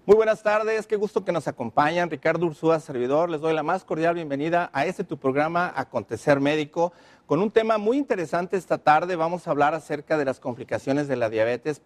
Muy buenas tardes, qué gusto que nos acompañan. Ricardo Ursúa, servidor, les doy la más cordial bienvenida a tu programa Acontecer Médico, con un tema muy interesante esta tarde. Vamos a hablar acerca de las complicaciones de la diabetes,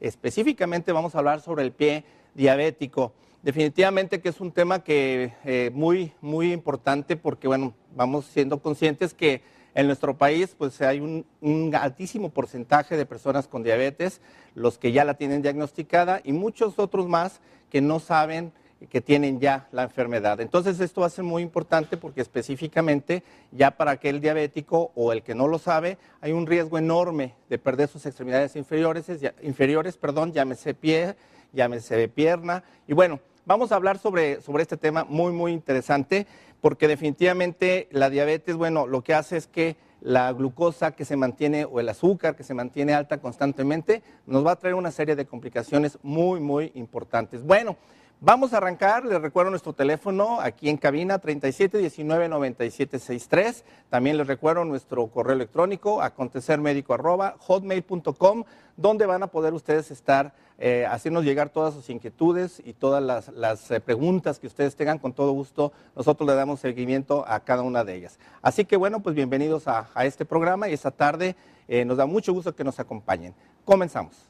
específicamente vamos a hablar sobre el pie diabético. Definitivamente que es un tema que muy importante porque, bueno, vamos siendo conscientes que en nuestro país pues hay un altísimo porcentaje de personas con diabetes, los que ya la tienen diagnosticada y muchos otros más que no saben que tienen ya la enfermedad. Entonces esto va a ser muy importante porque específicamente ya para aquel diabético o el que no lo sabe, hay un riesgo enorme de perder sus extremidades inferiores, llámese pie, llámese pierna. Y bueno, vamos a hablar sobre este tema muy interesante porque definitivamente la diabetes, bueno, lo que hace es que la glucosa que se mantiene o el azúcar que se mantiene alta constantemente nos va a traer una serie de complicaciones muy importantes. Bueno, vamos a arrancar. Les recuerdo nuestro teléfono aquí en cabina 3719-9763. También les recuerdo nuestro correo electrónico acontecermedico@hotmail.com, donde van a poder ustedes estar hacernos llegar todas sus inquietudes y todas las preguntas que ustedes tengan. Con todo gusto nosotros le damos seguimiento a cada una de ellas. Así que bueno, pues bienvenidos a este programa y esta tarde nos da mucho gusto que nos acompañen. Comenzamos.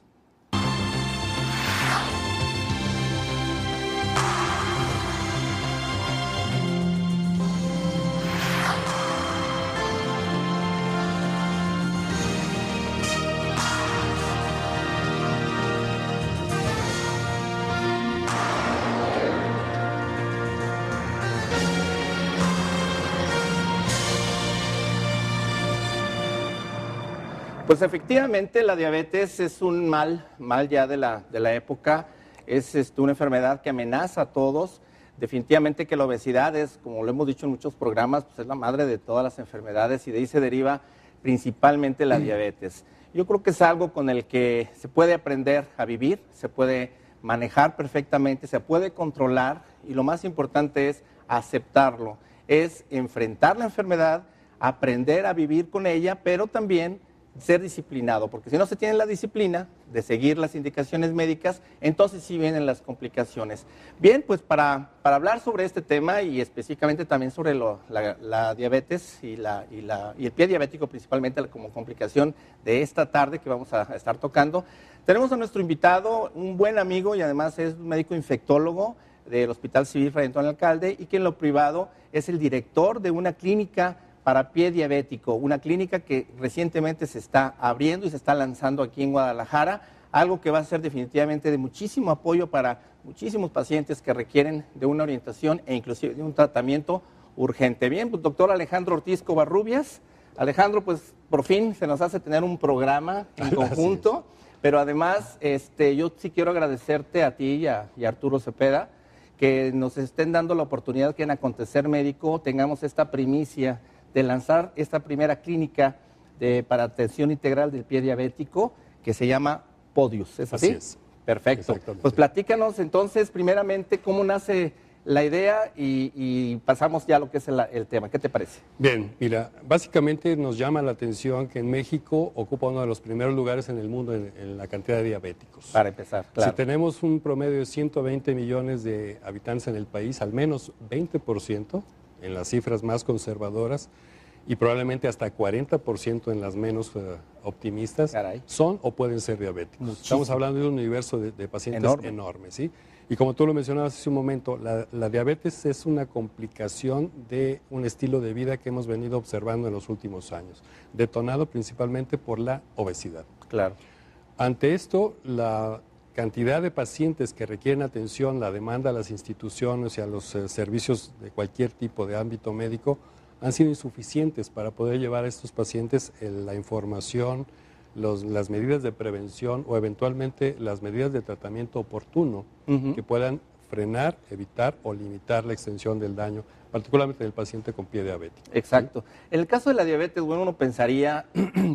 Pues efectivamente la diabetes es un mal ya de la época, es una enfermedad que amenaza a todos. Definitivamente que la obesidad es, como lo hemos dicho en muchos programas, pues es la madre de todas las enfermedades y de ahí se deriva principalmente la diabetes. Yo creo que es algo con el que se puede aprender a vivir, se puede manejar perfectamente, se puede controlar y lo más importante es aceptarlo, es enfrentar la enfermedad, aprender a vivir con ella, pero también ser disciplinado, porque si no se tiene la disciplina de seguir las indicaciones médicas, entonces sí vienen las complicaciones. Bien, pues para hablar sobre este tema y específicamente también sobre la diabetes y el pie diabético principalmente como complicación de esta tarde que vamos a estar tocando, tenemos a nuestro invitado, un buen amigo y además es un médico infectólogo del Hospital Civil Fray Antonio Alcalde y que en lo privado es el director de una clínica para pie diabético, una clínica que recientemente se está abriendo y se está lanzando aquí en Guadalajara, algo que va a ser definitivamente de muchísimo apoyo para muchísimos pacientes que requieren de una orientación e inclusive de un tratamiento urgente. Bien, pues doctor Alejandro Ortiz Covarrubias. Alejandro, pues por fin se nos hace tener un programa en conjunto, pero además yo sí quiero agradecerte a ti y a Arturo Cepeda que nos estén dando la oportunidad que en Acontecer Médico tengamos esta primicia de lanzar esta primera clínica para atención integral del pie diabético que se llama Podius. ¿Es así? Así es. Perfecto. Pues platícanos entonces primeramente cómo nace la idea y pasamos ya a lo que es el tema. ¿Qué te parece? Bien, mira, básicamente nos llama la atención que en México ocupa uno de los primeros lugares en el mundo en la cantidad de diabéticos. Para empezar, claro. Si tenemos un promedio de 120 millones de habitantes en el país, al menos 20% en las cifras más conservadoras y probablemente hasta 40% en las menos optimistas, son o pueden ser diabéticos. Muchísimo. Estamos hablando de un universo de pacientes enorme, ¿sí? Y como tú lo mencionabas hace un momento, la diabetes es una complicación de un estilo de vida que hemos venido observando en los últimos años, detonado principalmente por la obesidad. Claro. Ante esto, la cantidad de pacientes que requieren atención, la demanda a las instituciones y a los servicios de cualquier tipo de ámbito médico han sido insuficientes para poder llevar a estos pacientes la información, las medidas de prevención o eventualmente las medidas de tratamiento oportuno que puedan frenar, evitar o limitar la extensión del daño, particularmente del paciente con pie diabético. Exacto. ¿Sí? En el caso de la diabetes, bueno, uno pensaría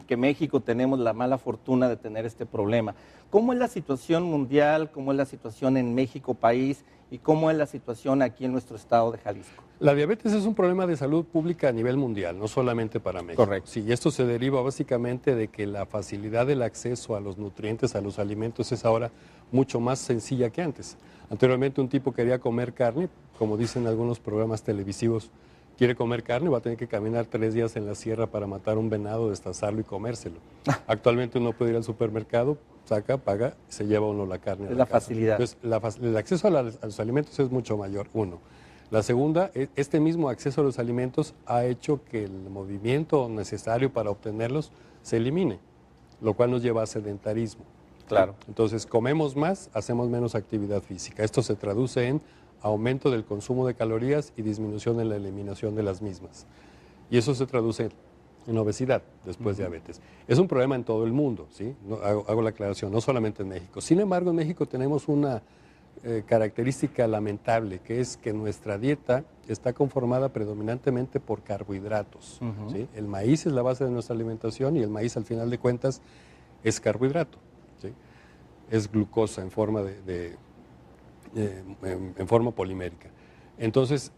que México tenemos la mala fortuna de tener este problema. ¿Cómo es la situación mundial? ¿Cómo es la situación en México, país? ¿Y cómo es la situación aquí en nuestro estado de Jalisco? La diabetes es un problema de salud pública a nivel mundial, no solamente para México. Correcto. Sí, y esto se deriva básicamente de que la facilidad del acceso a los nutrientes, a los alimentos, es ahora mucho más sencilla que antes. Anteriormente un tipo quería comer carne, como dicen algunos programas televisivos, quiere comer carne, va a tener que caminar 3 días en la sierra para matar un venado, destazarlo y comérselo. Actualmente uno puede ir al supermercado, saca, paga, se lleva uno la carne a Es la la casa. facilidad. Entonces, el acceso a los alimentos es mucho mayor, uno. La segunda, este mismo acceso a los alimentos ha hecho que el movimiento necesario para obtenerlos se elimine, lo cual nos lleva a sedentarismo. Claro. Entonces, comemos más, hacemos menos actividad física. Esto se traduce en aumento del consumo de calorías y disminución en la eliminación de las mismas. Y eso se traduce en obesidad, después diabetes. Es un problema en todo el mundo, ¿sí? No, hago la aclaración, no solamente en México. Sin embargo, en México tenemos una característica lamentable, que es que nuestra dieta está conformada predominantemente por carbohidratos. ¿Sí? El maíz es la base de nuestra alimentación y el maíz, al final de cuentas, es carbohidrato. ¿Sí? Es glucosa en forma en forma polimérica. Entonces,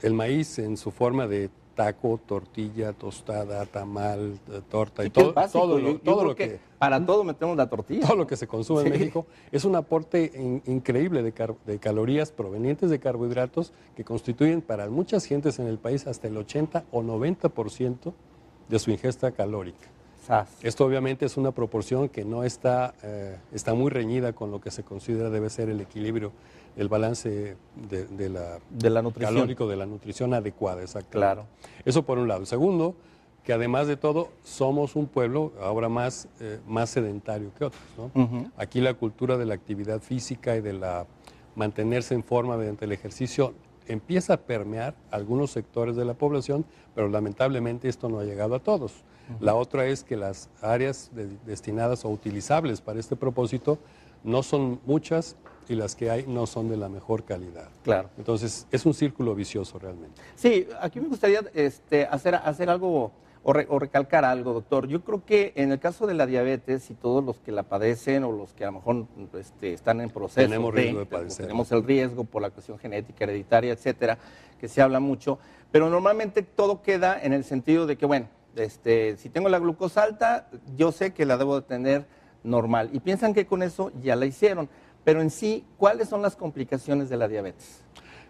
el maíz en su forma de taco, tortilla, tostada, tamal, torta y todo, todo lo que para todo metemos la tortilla. Todo lo que se consume en México es un aporte increíble de calorías provenientes de carbohidratos que constituyen para muchas gentes en el país hasta el 80 o 90% de su ingesta calórica. Esto obviamente es una proporción que no está muy reñida con lo que se considera debe ser el equilibrio, el balance de la nutrición. Calórico, de la nutrición adecuada, exactamente. Claro. Eso por un lado. Segundo, que además de todo, somos un pueblo ahora más sedentario que otros, ¿no? Aquí la cultura de la actividad física y de mantenerse en forma mediante el ejercicio empieza a permear algunos sectores de la población, pero lamentablemente esto no ha llegado a todos. La otra es que las áreas destinadas o utilizables para este propósito no son muchas y las que hay no son de la mejor calidad. Claro. Entonces, es un círculo vicioso realmente. Sí, aquí me gustaría hacer algo o recalcar algo, doctor. Yo creo que en el caso de la diabetes y todos los que la padecen o los que a lo mejor están en proceso tenemos riesgo de padecer. Tenemos el riesgo por la cuestión genética, hereditaria, etcétera, que se habla mucho, pero normalmente todo queda en el sentido de que, bueno, si tengo la glucosa alta, yo sé que la debo de tener normal. Y piensan que con eso ya la hicieron. Pero en sí, ¿cuáles son las complicaciones de la diabetes?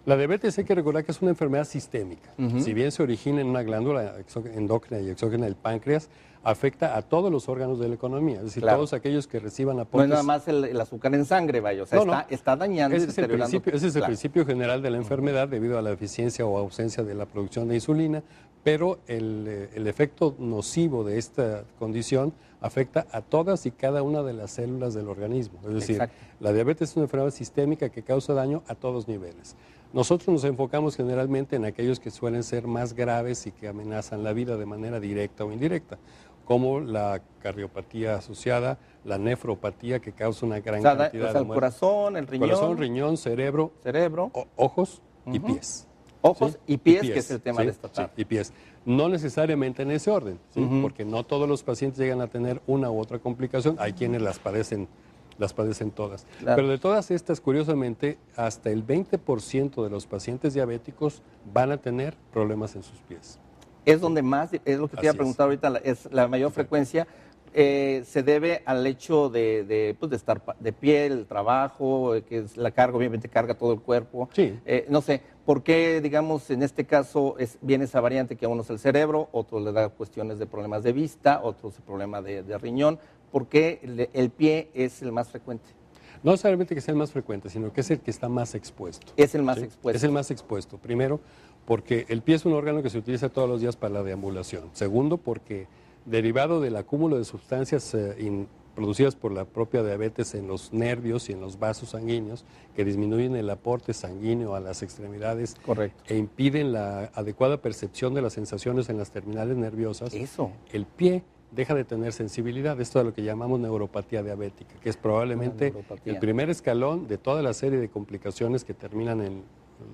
La diabetes hay que recordar que es una enfermedad sistémica. Si bien se origina en una glándula endócrina y exógena del páncreas, afecta a todos los órganos de la economía, es decir, todos aquellos que reciban aportes. No es nada más el azúcar en sangre, vaya, o sea, está dañando y deteriorando. Ese es el principio general de la enfermedad debido a la deficiencia o ausencia de la producción de insulina, pero el efecto nocivo de esta condición afecta a todas y cada una de las células del organismo. Es decir, la diabetes es una enfermedad sistémica que causa daño a todos niveles. Nosotros nos enfocamos generalmente en aquellos que suelen ser más graves y que amenazan la vida de manera directa o indirecta, como la cardiopatía asociada, la nefropatía que causa una gran cantidad de muertes. El corazón, el riñón. Corazón, riñón, cerebro, ojos y pies. Ojos ¿sí? y pies, que es el tema de esta tarde. Sí, y pies. No necesariamente en ese orden, ¿sí? Porque no todos los pacientes llegan a tener una u otra complicación. Hay quienes las padecen todas. Claro. Pero de todas estas, curiosamente, hasta el 20% de los pacientes diabéticos van a tener problemas en sus pies. Es donde más, es lo que te iba a preguntar ahorita, es la mayor frecuencia. Se debe al hecho de estar de pie, el trabajo, que es la carga, obviamente carga todo el cuerpo. Sí. No sé, ¿por qué, digamos, en este caso viene esa variante que a uno es el cerebro, otro le da cuestiones de problemas de vista, otros problema de riñón? ¿Por qué el pie es el más frecuente? No necesariamente que sea el más frecuente, sino que es el que está más expuesto. Es el más expuesto. Es el más expuesto. Primero, porque el pie es un órgano que se utiliza todos los días para la deambulación. Segundo, porque derivado del acúmulo de sustancias producidas por la propia diabetes en los nervios y en los vasos sanguíneos, que disminuyen el aporte sanguíneo a las extremidades. Correcto. E impiden la adecuada percepción de las sensaciones en las terminales nerviosas. El pie deja de tener sensibilidad. Esto es lo que llamamos neuropatía diabética, que es probablemente el primer escalón de toda la serie de complicaciones que terminan en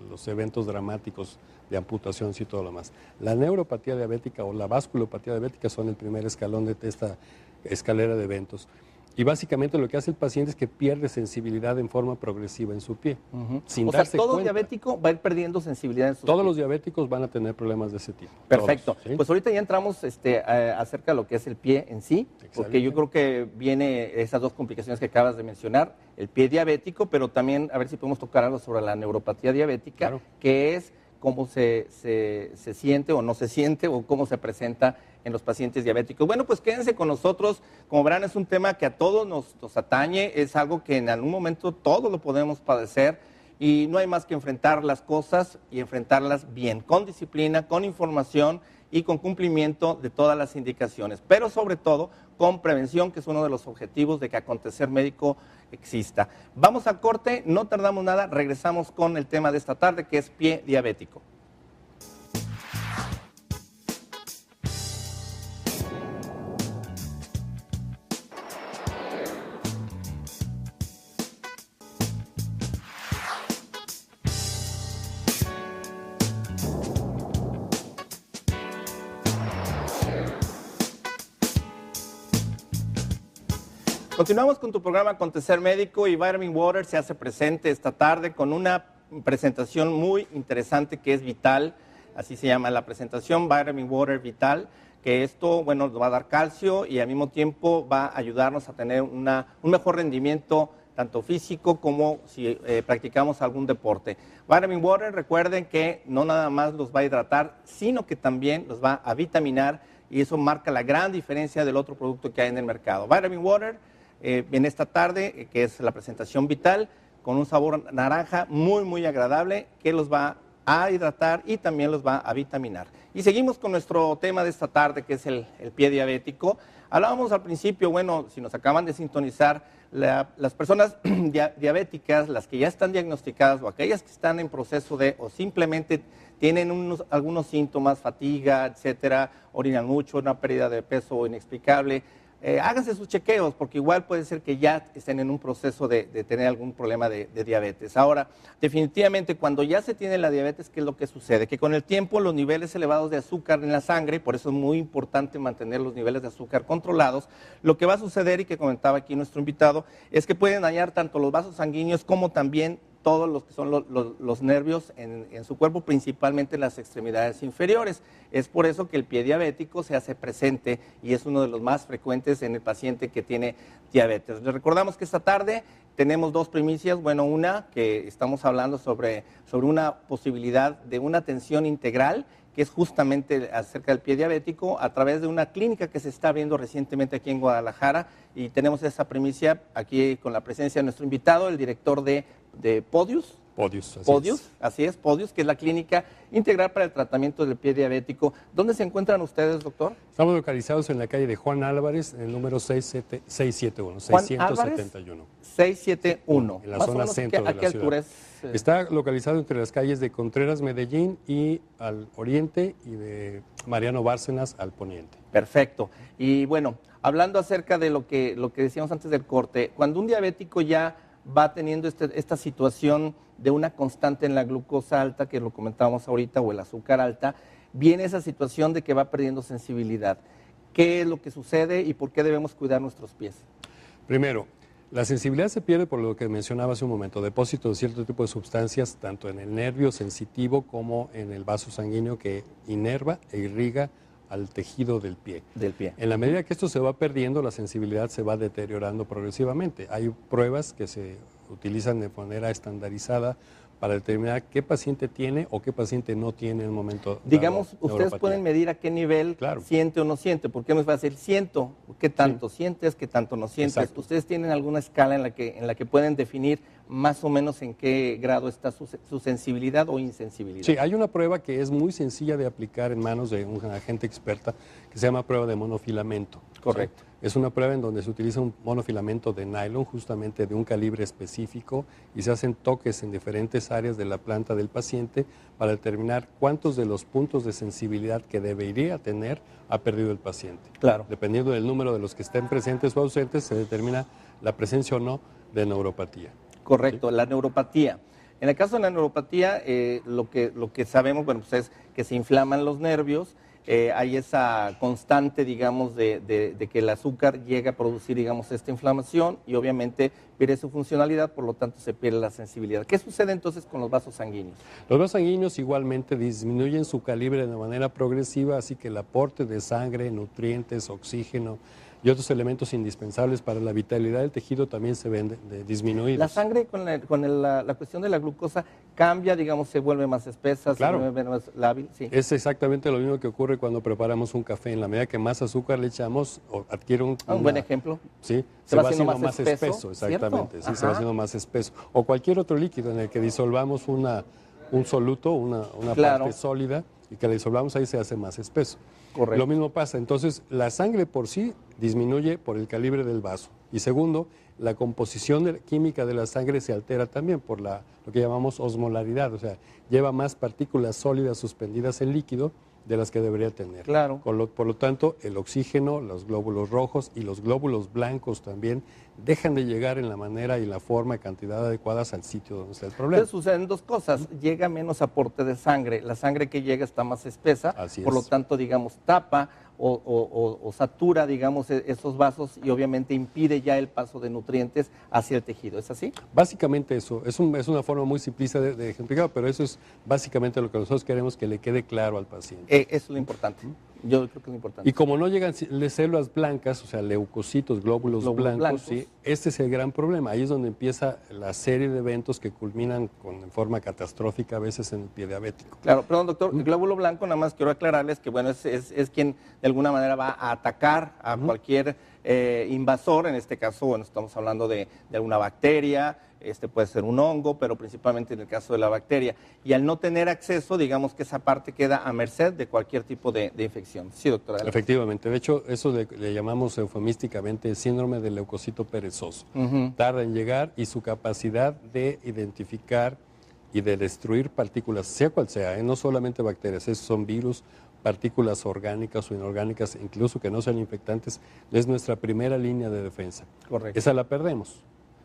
los eventos dramáticos de amputación y todo lo demás. La neuropatía diabética o la vasculopatía diabética son el primer escalón de esta escalera de eventos. Y básicamente lo que hace el paciente es que pierde sensibilidad en forma progresiva en su pie, sin O sea, darse todo cuenta. diabético va a ir perdiendo sensibilidad en sus Todos pies. los diabéticos van a tener problemas de ese tipo. Perfecto. Todos, ¿sí? Pues ahorita ya entramos acerca de lo que es el pie en sí, porque yo creo que viene esas dos complicaciones que acabas de mencionar, el pie diabético, pero también a ver si podemos tocar algo sobre la neuropatía diabética, Claro. que es cómo se siente o no se siente o cómo se presenta en los pacientes diabéticos. Bueno, pues quédense con nosotros. Como verán, es un tema que a todos nos atañe, es algo que en algún momento todos lo podemos padecer y no hay más que enfrentar las cosas y enfrentarlas bien, con disciplina, con información y con cumplimiento de todas las indicaciones, pero sobre todo con prevención, que es uno de los objetivos de que acontecer médico exista. Vamos a corte, no tardamos nada, regresamos con el tema de esta tarde, que es pie diabético. Continuamos con tu programa Acontecer Médico y Vitamin Water se hace presente esta tarde con una presentación muy interesante que es Vital, así se llama la presentación, Vitamin Water Vital, que esto, bueno, nos va a dar calcio y al mismo tiempo va a ayudarnos a tener un mejor rendimiento tanto físico como si practicamos algún deporte. Vitamin Water, recuerden que no nada más los va a hidratar, sino que también los va a vitaminar y eso marca la gran diferencia del otro producto que hay en el mercado. Vitamin Water, en esta tarde, que es la presentación Vital, con un sabor naranja muy agradable que los va a hidratar y también los va a vitaminar. Y seguimos con nuestro tema de esta tarde, que es el pie diabético. Hablábamos al principio, bueno, si nos acaban de sintonizar, las personas diabéticas, las que ya están diagnosticadas o aquellas que están en proceso de o simplemente tienen algunos síntomas, fatiga, etcétera, orinan mucho, una pérdida de peso inexplicable, háganse sus chequeos porque igual puede ser que ya estén en un proceso de tener algún problema de diabetes. Ahora, definitivamente cuando ya se tiene la diabetes, ¿qué es lo que sucede? Que con el tiempo los niveles elevados de azúcar en la sangre, por eso es muy importante mantener los niveles de azúcar controlados, lo que va a suceder y que comentaba aquí nuestro invitado es que pueden dañar tanto los vasos sanguíneos como también todos los que son los nervios en su cuerpo, principalmente en las extremidades inferiores. Es por eso que el pie diabético se hace presente y es uno de los más frecuentes en el paciente que tiene diabetes. Les recordamos que esta tarde tenemos dos primicias. Bueno, una que estamos hablando sobre una posibilidad de una atención integral, que es justamente acerca del pie diabético, a través de una clínica que se está abriendo recientemente aquí en Guadalajara, y tenemos esa primicia aquí con la presencia de nuestro invitado, el director de Podius. Así es, Podius, que es la clínica integral para el tratamiento del pie diabético. ¿Dónde se encuentran ustedes, doctor? Estamos localizados en la calle de Juan Álvarez, en el número 671, Juan 671. 671. En la zona centro de la ciudad. Está localizado entre las calles de Contreras, Medellín, y al oriente, y de Mariano Bárcenas al poniente. Perfecto. Y bueno, hablando acerca de lo que decíamos antes del corte, cuando un diabético ya va teniendo esta situación de una constante en la glucosa alta, que lo comentábamos ahorita, o el azúcar alta, viene esa situación de que va perdiendo sensibilidad. ¿Qué es lo que sucede y por qué debemos cuidar nuestros pies? Primero, la sensibilidad se pierde por lo que mencionaba hace un momento, depósito de cierto tipo de sustancias, tanto en el nervio sensitivo como en el vaso sanguíneo que inerva e irriga al tejido del pie. En la medida que esto se va perdiendo, la sensibilidad se va deteriorando progresivamente. Hay pruebas que se utilizan de manera estandarizada para determinar qué paciente tiene o qué paciente no tiene en el momento. Digamos, ustedes pueden medir a qué nivel siente o no siente, porque no es fácil, siento, qué tanto sientes, qué tanto no sientes. Exacto. Ustedes tienen alguna escala en la que pueden definir más o menos en qué grado está su sensibilidad o insensibilidad. Sí, hay una prueba que es muy sencilla de aplicar en manos de un agente experta que se llama prueba de monofilamento. Correcto. ¿Sí? Es una prueba en donde se utiliza un monofilamento de nylon, justamente de un calibre específico, y se hacen toques en diferentes áreas de la planta del paciente para determinar cuántos de los puntos de sensibilidad que debería tener ha perdido el paciente. Claro. Dependiendo del número de los que estén presentes o ausentes, se determina la presencia o no de neuropatía. Correcto, ¿sí? La neuropatía. En el caso de la neuropatía, lo que sabemos, bueno, pues es que se inflaman los nervios hay esa constante, digamos, de que el azúcar llega a producir, digamos, esta inflamación y obviamente pierde su funcionalidad, por lo tanto se pierde la sensibilidad. ¿Qué sucede entonces con los vasos sanguíneos? Los vasos sanguíneos igualmente disminuyen su calibre de manera progresiva, así que el aporte de sangre, nutrientes, oxígeno y otros elementos indispensables para la vitalidad del tejido también se ven disminuidos. La sangre con la cuestión de la glucosa cambia, digamos, se vuelve más espesa, claro, se vuelve más lábil. Sí. Es exactamente lo mismo que ocurre cuando preparamos un café. En la medida que más azúcar le echamos, adquiere un buen ejemplo. Sí, se va haciendo más espeso, exactamente. Sí, se va haciendo más espeso. O cualquier otro líquido en el que disolvamos un soluto, una parte sólida, y que la disolvamos ahí se hace más espeso. Correcto. Lo mismo pasa. Entonces, la sangre por sí disminuye por el calibre del vaso. Y segundo, la composición química de la sangre se altera también por lo que llamamos osmolaridad, o sea, lleva más partículas sólidas suspendidas en líquido de las que debería tener. Claro. Por lo tanto, el oxígeno, los glóbulos rojos y los glóbulos blancos también dejan de llegar en la manera y la forma y cantidad adecuadas al sitio donde está el problema. Entonces suceden dos cosas, llega menos aporte de sangre, la sangre que llega está más espesa, por lo tanto, digamos, tapa o satura, digamos, esos vasos y obviamente impide ya el paso de nutrientes hacia el tejido, ¿es así? Básicamente eso, es una forma muy simplista de ejemplificar, pero eso es básicamente lo que nosotros queremos que le quede claro al paciente. Eso es lo importante, yo creo que es lo importante. Y como no llegan células blancas, o sea, leucocitos, glóbulos blancos, sí, este es el gran problema. Ahí es donde empieza la serie de eventos que culminan en forma catastrófica a veces en el pie diabético. Claro, perdón, doctor, el glóbulo blanco, nada más quiero aclararles que, bueno, es quien de alguna manera va a atacar a cualquier invasor, en este caso, bueno, estamos hablando de alguna bacteria, puede ser un hongo, pero principalmente en el caso de la bacteria. Y al no tener acceso, digamos que esa parte queda a merced de cualquier tipo de infección. Sí, doctora. Efectivamente. De hecho, eso le llamamos eufemísticamente síndrome del leucocito perezoso. Tarda en llegar y su capacidad de identificar y de destruir partículas, sea cual sea, no solamente bacterias, esos son virus, partículas orgánicas o inorgánicas, incluso que no sean infectantes, es nuestra primera línea de defensa. Correcto. Esa la perdemos.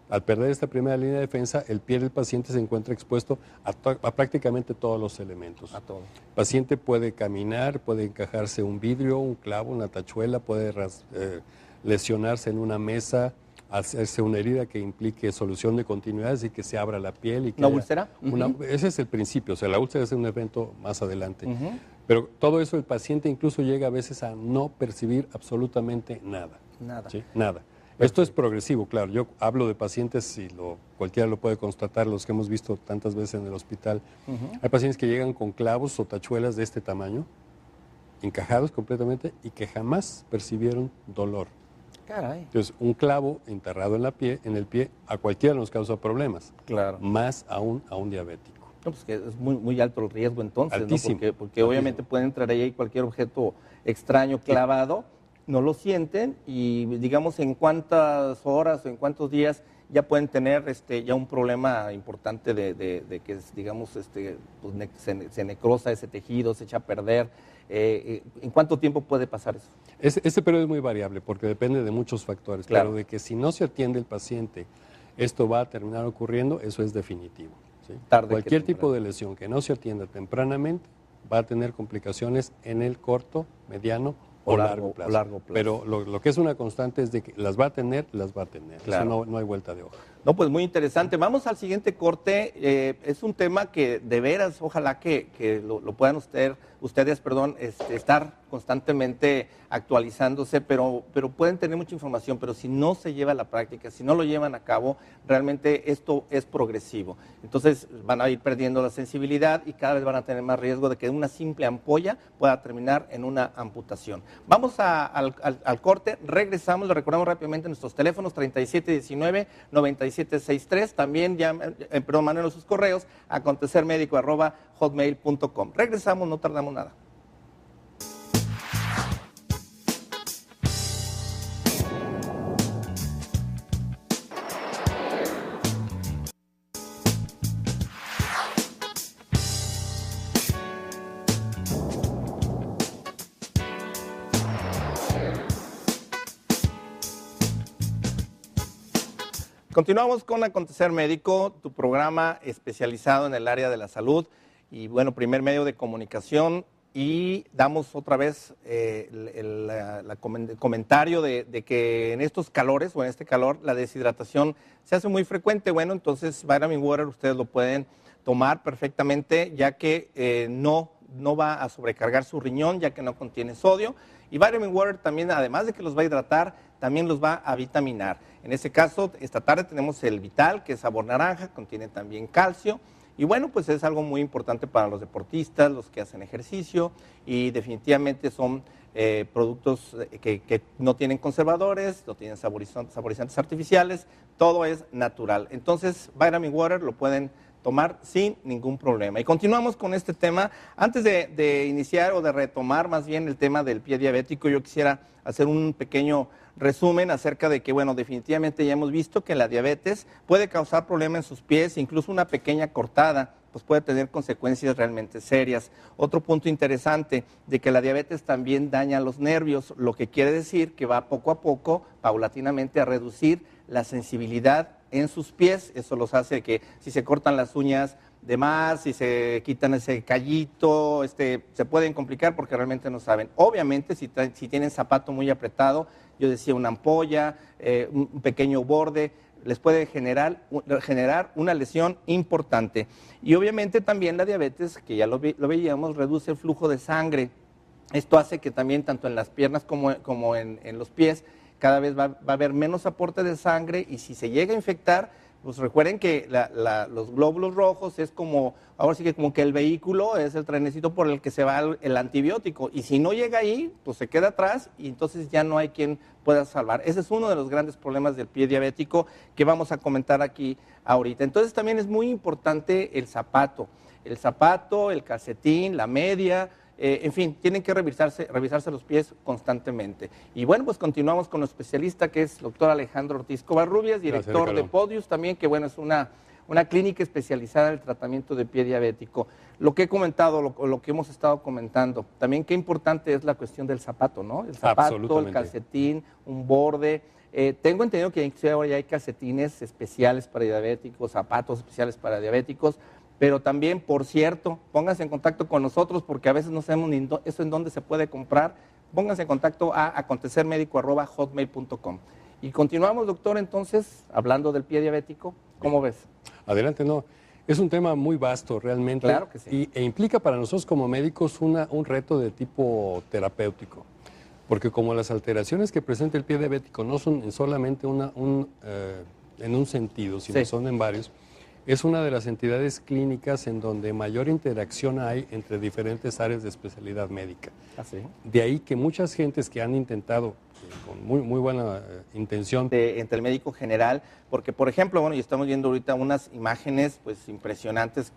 Al perder esta primera línea de defensa, el pie del paciente se encuentra expuesto a prácticamente todos los elementos. A todo. El paciente puede caminar, puede encajarse un vidrio, un clavo, una tachuela, puede lesionarse en una mesa, hacerse una herida que implique solución de continuidades y que se abra la piel. Y que ¿Una úlcera? Ese es el principio, o sea, la úlcera es un evento más adelante. Pero todo eso el paciente incluso llega a veces a no percibir absolutamente nada. Nada. ¿Sí? Nada. Esto es progresivo, claro. Yo hablo de pacientes, y cualquiera lo puede constatar, los que hemos visto tantas veces en el hospital. Hay pacientes que llegan con clavos o tachuelas de este tamaño, encajados completamente, y que jamás percibieron dolor. Caray. Entonces, un clavo enterrado en el pie, a cualquiera nos causa problemas. Claro. Más aún a un diabético. No, pues que es muy alto el riesgo entonces, altísimo, ¿no? Porque obviamente puede entrar ahí cualquier objeto extraño clavado, no lo sienten y digamos en cuántas horas o en cuántos días ya pueden tener ya un problema importante de que digamos pues se necrosa ese tejido, se echa a perder. ¿En cuánto tiempo puede pasar eso? Ese periodo es muy variable porque depende de muchos factores, claro. Pero de que si no se atiende el paciente, esto va a terminar ocurriendo, eso es definitivo. ¿Sí? Cualquier tipo de lesión que no se atienda tempranamente va a tener complicaciones en el corto, mediano o largo plazo. Pero lo que es una constante es de que las va a tener, Claro. Eso no hay vuelta de hoja. No, pues muy interesante. Vamos al siguiente corte. Es un tema que de veras, ojalá que lo puedan ustedes estar constantemente actualizándose, pero pueden tener mucha información, pero si no se lleva a la práctica, si no lo llevan a cabo, realmente esto es progresivo. Entonces van a ir perdiendo la sensibilidad y cada vez van a tener más riesgo de que una simple ampolla pueda terminar en una amputación. Vamos al corte, regresamos, lo recordamos rápidamente nuestros teléfonos 3719-9763, también mándenos sus correos a acontecermedico@hotmail.com. Regresamos, no tardamos nada. Continuamos con Acontecer Médico, tu programa especializado en el área de la salud y bueno, primer medio de comunicación y damos otra vez el comentario de que en estos calores o en este calor la deshidratación se hace muy frecuente. Bueno, entonces Vitamin Water ustedes lo pueden tomar perfectamente, ya que no va a sobrecargar su riñón, ya que no contiene sodio. Y Vitamin Water también, además de que los va a hidratar, también los va a vitaminar. En este caso, esta tarde tenemos el Vital, que es sabor naranja, contiene también calcio. Y bueno, pues es algo muy importante para los deportistas, los que hacen ejercicio, y definitivamente son productos que no tienen conservadores, no tienen saborizantes artificiales, todo es natural. Entonces, Vitamin Water lo pueden tomar sin ningún problema. Y continuamos con este tema. Antes de iniciar o de retomar más bien el tema del pie diabético, yo quisiera hacer un pequeño resumen acerca de que, bueno, definitivamente ya hemos visto que la diabetes puede causar problemas en sus pies, incluso una pequeña cortada pues puede tener consecuencias realmente serias. Otro punto interesante de que la diabetes también daña los nervios, lo que quiere decir que va poco a poco, paulatinamente, a reducir la sensibilidad en sus pies. Eso los hace que si se cortan las uñas de más, si se quitan ese callito, se pueden complicar porque realmente no saben. Obviamente, si tienen zapato muy apretado, yo decía una ampolla, un pequeño borde, les puede generar una lesión importante. Y obviamente también la diabetes, que ya lo veíamos, reduce el flujo de sangre. Esto hace que también tanto en las piernas como en los pies cada vez va a haber menos aporte de sangre, y si se llega a infectar, pues recuerden que los glóbulos rojos es como, ahora sí que como que el vehículo es el trenecito por el que se va el antibiótico, y si no llega ahí, pues se queda atrás y entonces ya no hay quien pueda salvar. Ese es uno de los grandes problemas del pie diabético que vamos a comentar aquí ahorita. Entonces también es muy importante el zapato, el calcetín, la media. En fin, tienen que revisarse los pies constantemente. Y bueno, pues continuamos con nuestro especialista, que es el doctor Alejandro Ortiz Covarrubias, director de Podius también, que bueno, es una clínica especializada en el tratamiento de pie diabético. Lo que he comentado, lo que hemos estado comentando, también qué importante es la cuestión del zapato, ¿no? El zapato, el calcetín, un borde. Tengo entendido que ahora ya hay calcetines especiales para diabéticos, zapatos especiales para diabéticos. Pero también, por cierto, pónganse en contacto con nosotros porque a veces no sabemos ni eso en dónde se puede comprar. Pónganse en contacto a acontecermedico@hotmail.com. Y continuamos, doctor, entonces, hablando del pie diabético. ¿Cómo ves? Adelante, no. Es un tema muy vasto realmente. Claro que sí. E implica para nosotros como médicos un reto de tipo terapéutico. Porque como las alteraciones que presenta el pie diabético no son solamente en un sentido, sino son en varios, es una de las entidades clínicas en donde mayor interacción hay entre diferentes áreas de especialidad médica. ¿Así? De ahí que muchas gentes que han intentado, con muy buena intención, entre el médico general, porque por ejemplo, bueno, y estamos viendo ahorita unas imágenes pues impresionantes.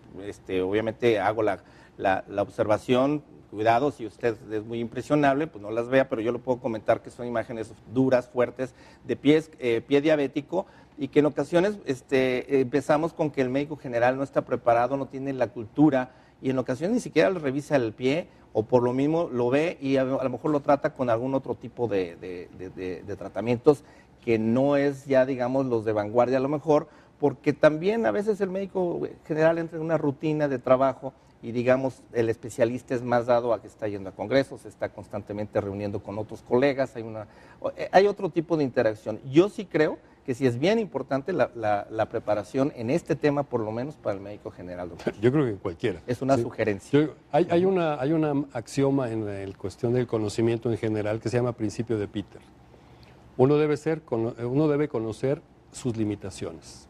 Obviamente hago la observación, cuidado, si usted es muy impresionable, pues no las vea, pero yo le puedo comentar que son imágenes duras, fuertes, de pie diabético, y que en ocasiones empezamos con que el médico general no está preparado, no tiene la cultura, y en ocasiones ni siquiera le revisa el pie, o por lo mismo lo ve y a lo mejor lo trata con algún otro tipo de tratamientos que no es ya, digamos, los de vanguardia a lo mejor, porque también a veces el médico general entra en una rutina de trabajo y, digamos, el especialista es más dado a que está yendo a congresos, se está constantemente reuniendo con otros colegas, hay otro tipo de interacción. Yo sí creo que sí es bien importante la preparación en este tema, por lo menos para el médico general, doctor. Yo creo que cualquiera. Es una sugerencia. Hay una axioma en la cuestión del conocimiento en general que se llama principio de Peter. Uno debe conocer sus limitaciones.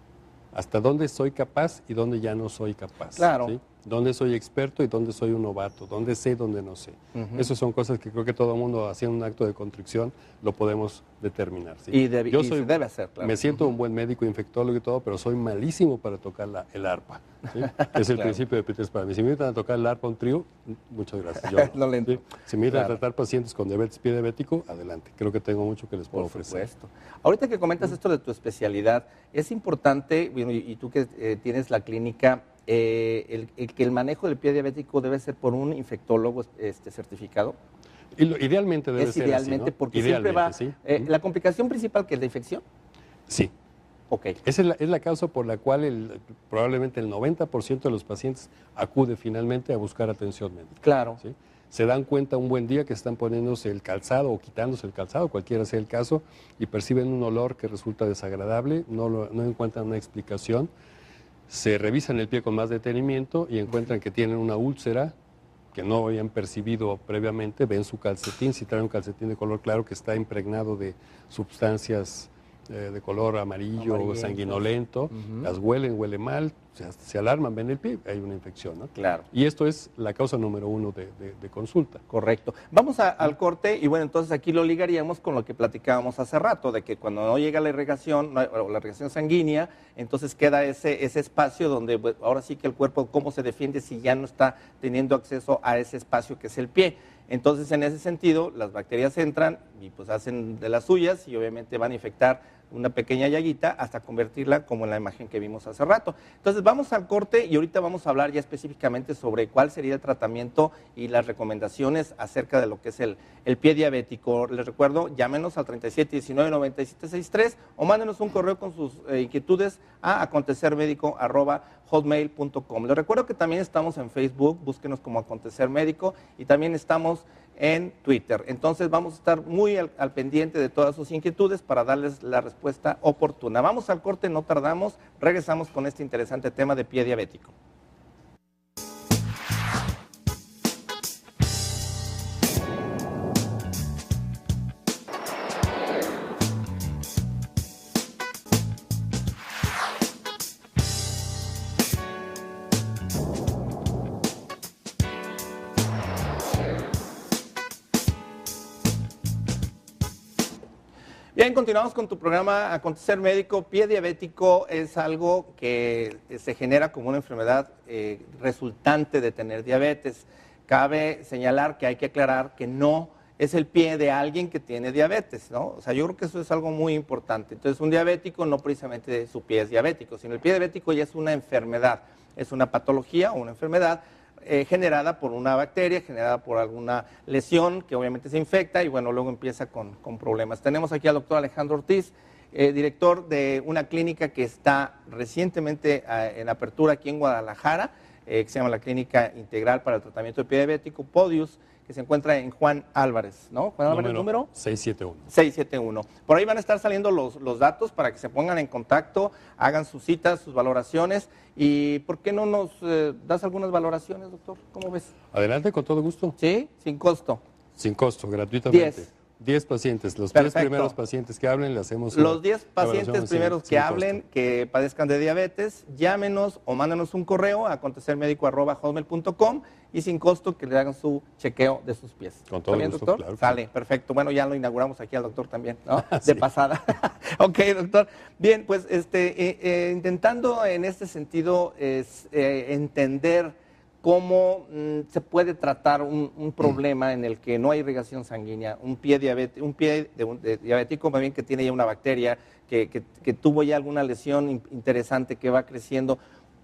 Hasta dónde soy capaz y dónde ya no soy capaz. Claro. ¿Sí? Dónde soy experto y dónde soy un novato, dónde sé y dónde no sé. Esas son cosas que creo que todo el mundo, haciendo un acto de contrición, lo podemos determinar. ¿Sí? Y se debe hacer, claro. Me siento un buen médico, infectólogo y todo, pero soy malísimo para tocar el arpa. ¿Sí? Es el principio de Peter para mí. Si me invitan a tocar el arpa un trío, muchas gracias. Yo no le entro. ¿Sí? Si me invitan a tratar pacientes con diabetes pie diabético, adelante. Creo que tengo mucho que les puedo ofrecer. Por supuesto. Ahorita que comentas esto de tu especialidad, es importante, bueno, y tú que tienes la clínica, que el manejo del pie diabético debe ser por un infectólogo certificado. Idealmente debe ser idealmente, así, ¿no? Porque siempre va... ¿sí? ¿La complicación principal que es la infección? Sí. Ok. Esa es la causa por la cual probablemente el 90% de los pacientes acude finalmente a buscar atención médica. Claro. ¿Sí? se dan cuenta un buen día que están poniéndose el calzado o quitándose el calzado, cualquiera sea el caso, y perciben un olor que resulta desagradable, no encuentran una explicación, se revisan el pie con más detenimiento y encuentran que tienen una úlcera que no habían percibido previamente, ven su calcetín, si trae un calcetín de color claro que está impregnado de sustancias de color amarillo, sanguinolento, las huele mal, se alarman, ven el pie, hay una infección, ¿no? Claro. Y esto es la causa número 1 de consulta. Correcto. Vamos al corte y bueno, entonces aquí lo ligaríamos con lo que platicábamos hace rato, de que cuando no llega la irrigación, o la irrigación sanguínea, entonces queda ese espacio donde pues, ahora sí que el cuerpo, ¿cómo se defiende si ya no está teniendo acceso a ese espacio que es el pie? Entonces, en ese sentido, las bacterias entran y pues hacen de las suyas y obviamente van a infectar una pequeña llaguita hasta convertirla como en la imagen que vimos hace rato. Entonces, vamos al corte y ahorita vamos a hablar ya específicamente sobre cuál sería el tratamiento y las recomendaciones acerca de lo que es el pie diabético. Les recuerdo, llámenos al 3719-9763 o mándenos un correo con sus inquietudes a acontecermedico@hotmail.com. Les recuerdo que también estamos en Facebook, búsquenos como Acontecer Médico y también estamos en Twitter. Entonces vamos a estar muy al pendiente de todas sus inquietudes para darles la respuesta oportuna. Vamos al corte, no tardamos, regresamos con este interesante tema de pie diabético. Bien, continuamos con tu programa Acontecer Médico. Pie diabético es algo que se genera como una enfermedad resultante de tener diabetes. Cabe señalar que hay que aclarar que no es el pie de alguien que tiene diabetes, ¿no? O sea, yo creo que eso es algo muy importante. Entonces, un diabético no precisamente su pie es diabético, sino el pie diabético ya es una enfermedad, es una patología o una enfermedad generada por una bacteria, generada por alguna lesión que obviamente se infecta y bueno, luego empieza con problemas. Tenemos aquí al doctor Alejandro Ortiz, director de una clínica que está recientemente en apertura aquí en Guadalajara, que se llama la Clínica Integral para el Tratamiento de Pie Diabético, Podius, que se encuentra en Juan Álvarez, ¿no? Juan Álvarez, número 671. 671. Por ahí van a estar saliendo los datos para que se pongan en contacto, hagan sus citas, sus valoraciones. ¿Y por qué no nos das algunas valoraciones, doctor? ¿Cómo ves? Adelante, con todo gusto. Sí, sin costo. Sin costo, gratuitamente. 10 pacientes, los 10 primeros pacientes que hablen, le hacemos los 10 pacientes primeros que hablen, que padezcan de diabetes, llámenos o mándenos un correo a acontecermedico@hotmail.com y sin costo que le hagan su chequeo de sus pies. Con todo gusto, doctor? Claro. Sale, perfecto. Bueno, ya lo inauguramos aquí al doctor también, ¿no? De pasada. Ok, doctor. Bien, pues intentando en este sentido entender cómo se puede tratar un problema en el que no hay irrigación sanguínea, un pie diabético más bien que tiene ya una bacteria, que tuvo ya alguna lesión interesante que va creciendo.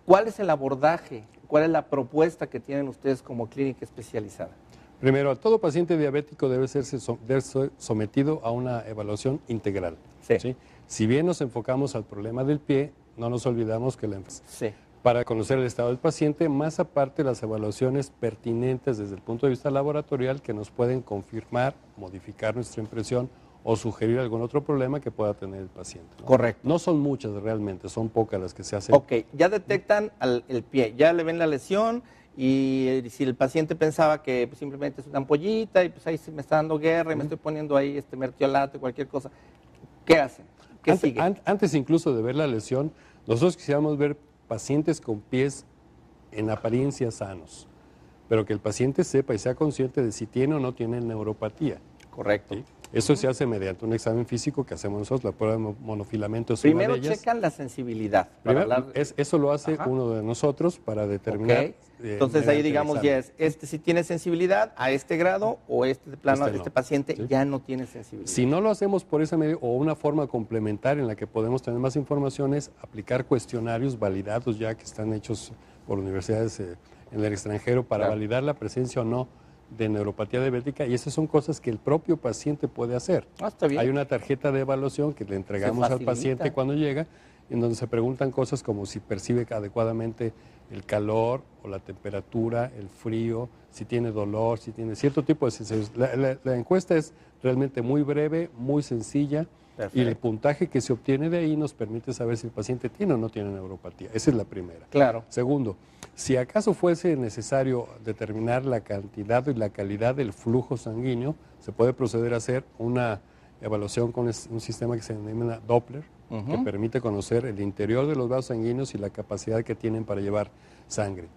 ¿Cuál es el abordaje? ¿Cuál es la propuesta que tienen ustedes como clínica especializada? Primero, todo paciente diabético debe ser sometido a una evaluación integral. Sí. ¿Sí? Si bien nos enfocamos al problema del pie, no nos olvidamos que la enfermedad. Sí. Para conocer el estado del paciente, más aparte las evaluaciones pertinentes desde el punto de vista laboratorial que nos pueden confirmar, modificar nuestra impresión o sugerir algún otro problema que pueda tener el paciente, ¿no? Correcto. No son muchas realmente, son pocas las que se hacen. Ok, ya detectan el pie, ya le ven la lesión y si el paciente pensaba que pues, simplemente es una ampollita y pues ahí se me está dando guerra y me estoy poniendo ahí mertiolate, cualquier cosa, ¿qué hacen? ¿Qué sigue? Antes incluso de ver la lesión, nosotros quisiéramos ver pacientes con pies en apariencia sanos, pero que el paciente sepa y sea consciente de si tiene o no tiene neuropatía. Correcto. ¿Sí? Eso se hace mediante un examen físico que hacemos nosotros, la prueba de monofilamento es Primero una de ellas. checan la sensibilidad. Eso lo hace uno de nosotros para determinar. Okay. Entonces ahí digamos ya es, sí tiene sensibilidad a este grado o de plano, este paciente ¿sí? Ya no tiene sensibilidad. Si no lo hacemos por esa medio o una forma complementaria en la que podemos tener más información es aplicar cuestionarios validados ya que están hechos por universidades en el extranjero para validar la presencia o no de neuropatía diabética y esas son cosas que el propio paciente puede hacer. Está bien. Hay una tarjeta de evaluación que le entregamos al paciente cuando llega en donde se preguntan cosas como si percibe adecuadamente el calor o la temperatura, el frío, si tiene dolor, si tiene cierto tipo de sensaciones. La encuesta es realmente muy breve, muy sencilla. Perfecto. Y el puntaje que se obtiene de ahí nos permite saber si el paciente tiene o no tiene neuropatía. Esa es la primera. Claro. Segundo, si acaso fuese necesario determinar la cantidad y la calidad del flujo sanguíneo, se puede proceder a hacer una evaluación con un sistema que se denomina Doppler, que permite conocer el interior de los vasos sanguíneos y la capacidad que tienen para llevar sangre.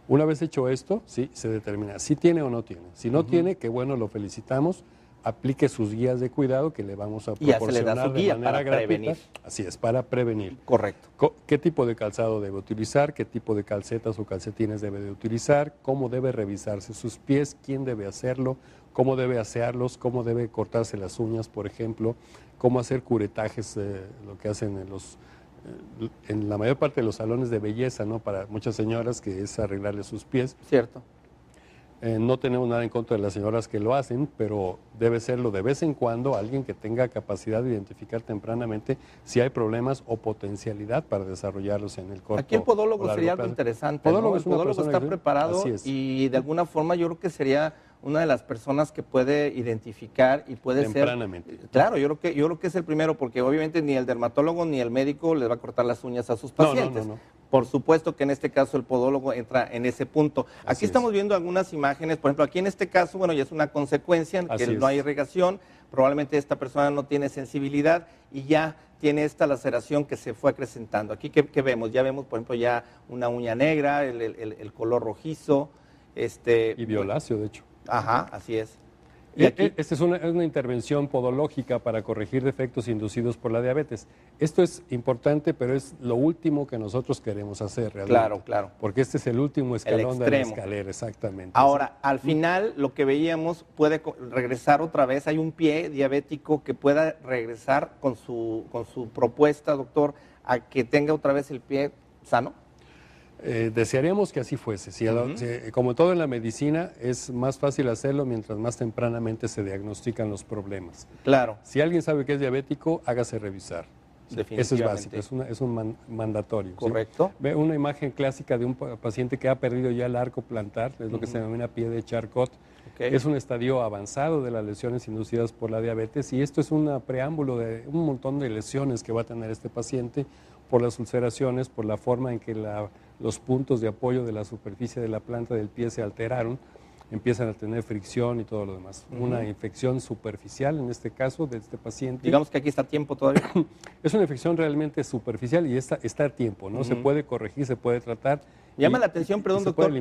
Una vez hecho esto, sí, se determina si tiene o no tiene. Si no tiene, qué bueno, lo felicitamos. Aplique sus guías de cuidado que le vamos a proporcionar y se le da su guía de manera para gratuita. Prevenir. Así es, para prevenir. Correcto. ¿Qué tipo de calzado debe utilizar? ¿Qué tipo de calcetas o calcetines debe de utilizar? ¿Cómo debe revisarse sus pies? ¿Quién debe hacerlo? ¿Cómo debe asearlos? ¿Cómo debe cortarse las uñas, por ejemplo? ¿Cómo hacer curetajes, lo que hacen en la mayor parte de los salones de belleza, ¿no? Para muchas señoras, que es arreglarle sus pies. Cierto. No tenemos nada en contra de las señoras que lo hacen, pero debe serlo de vez en cuando alguien que tenga capacidad de identificar tempranamente si hay problemas o potencialidad para desarrollarlos en el corto. Aquí el podólogo sería algo interesante. El podólogo está preparado y de alguna forma yo creo que sería una de las personas que puede identificar y puede tempranamente. Claro, yo creo que es el primero, porque obviamente ni el dermatólogo ni el médico les va a cortar las uñas a sus pacientes. No. Por supuesto que en este caso el podólogo entra en ese punto. Aquí estamos viendo algunas imágenes, por ejemplo, aquí en este caso, bueno, ya es una consecuencia, que no hay irrigación, probablemente esta persona no tiene sensibilidad y ya tiene esta laceración que se fue acrecentando. Aquí, ¿qué vemos? Ya vemos, por ejemplo, ya una uña negra, el color rojizo. Y violáceo, de hecho. Ajá, así es. Y aquí, esta es una intervención podológica para corregir defectos inducidos por la diabetes. Esto es importante, pero es lo último que nosotros queremos hacer realmente. Claro. Porque este es el último escalón de la escalera, exactamente. Ahora, al final, lo que veíamos puede regresar otra vez. Hay un pie diabético que pueda regresar con su propuesta, doctor, a que tenga otra vez el pie sano. Desearíamos que así fuese. Como todo en la medicina, es más fácil hacerlo mientras más tempranamente se diagnostican los problemas. Claro. Si alguien sabe que es diabético, hágase revisar. Eso es básico, es un mandatorio. Correcto. ¿Sí? Ve una imagen clásica de un paciente que ha perdido ya el arco plantar, es lo que se denomina pie de Charcot. Es un estadio avanzado de las lesiones inducidas por la diabetes y esto es un preámbulo de un montón de lesiones que va a tener este paciente por las ulceraciones, por la forma en que los puntos de apoyo de la superficie de la planta del pie se alteraron, empiezan a tener fricción y todo lo demás. Una infección superficial, en este caso, de este paciente. Digamos que aquí está a tiempo todavía. Es una infección realmente superficial y está a tiempo, ¿no? Se puede corregir, se puede tratar. Llama la atención, perdón, doctor,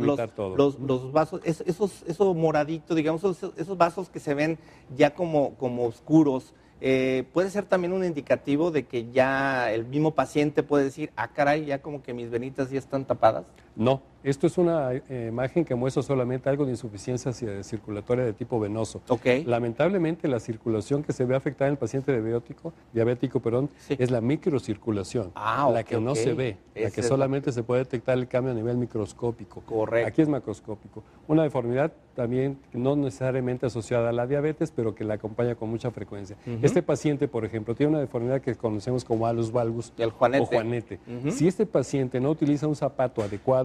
los vasos, eso moradito, digamos, esos vasos que se ven ya como oscuros, puede ser también un indicativo de que ya el mismo paciente puede decir, ah, caray, ya como que mis venitas ya están tapadas. No, esto es una imagen que muestra solamente algo de insuficiencia circulatoria de tipo venoso. Lamentablemente, la circulación que se ve afectada en el paciente diabético, es la microcirculación, la que no se ve, la que solamente se puede detectar el cambio a nivel microscópico. Correcto. Aquí es macroscópico. Una deformidad también no necesariamente asociada a la diabetes, pero que la acompaña con mucha frecuencia. Este paciente, por ejemplo, tiene una deformidad que conocemos como alus valgus o juanete. Si este paciente no utiliza un zapato adecuado,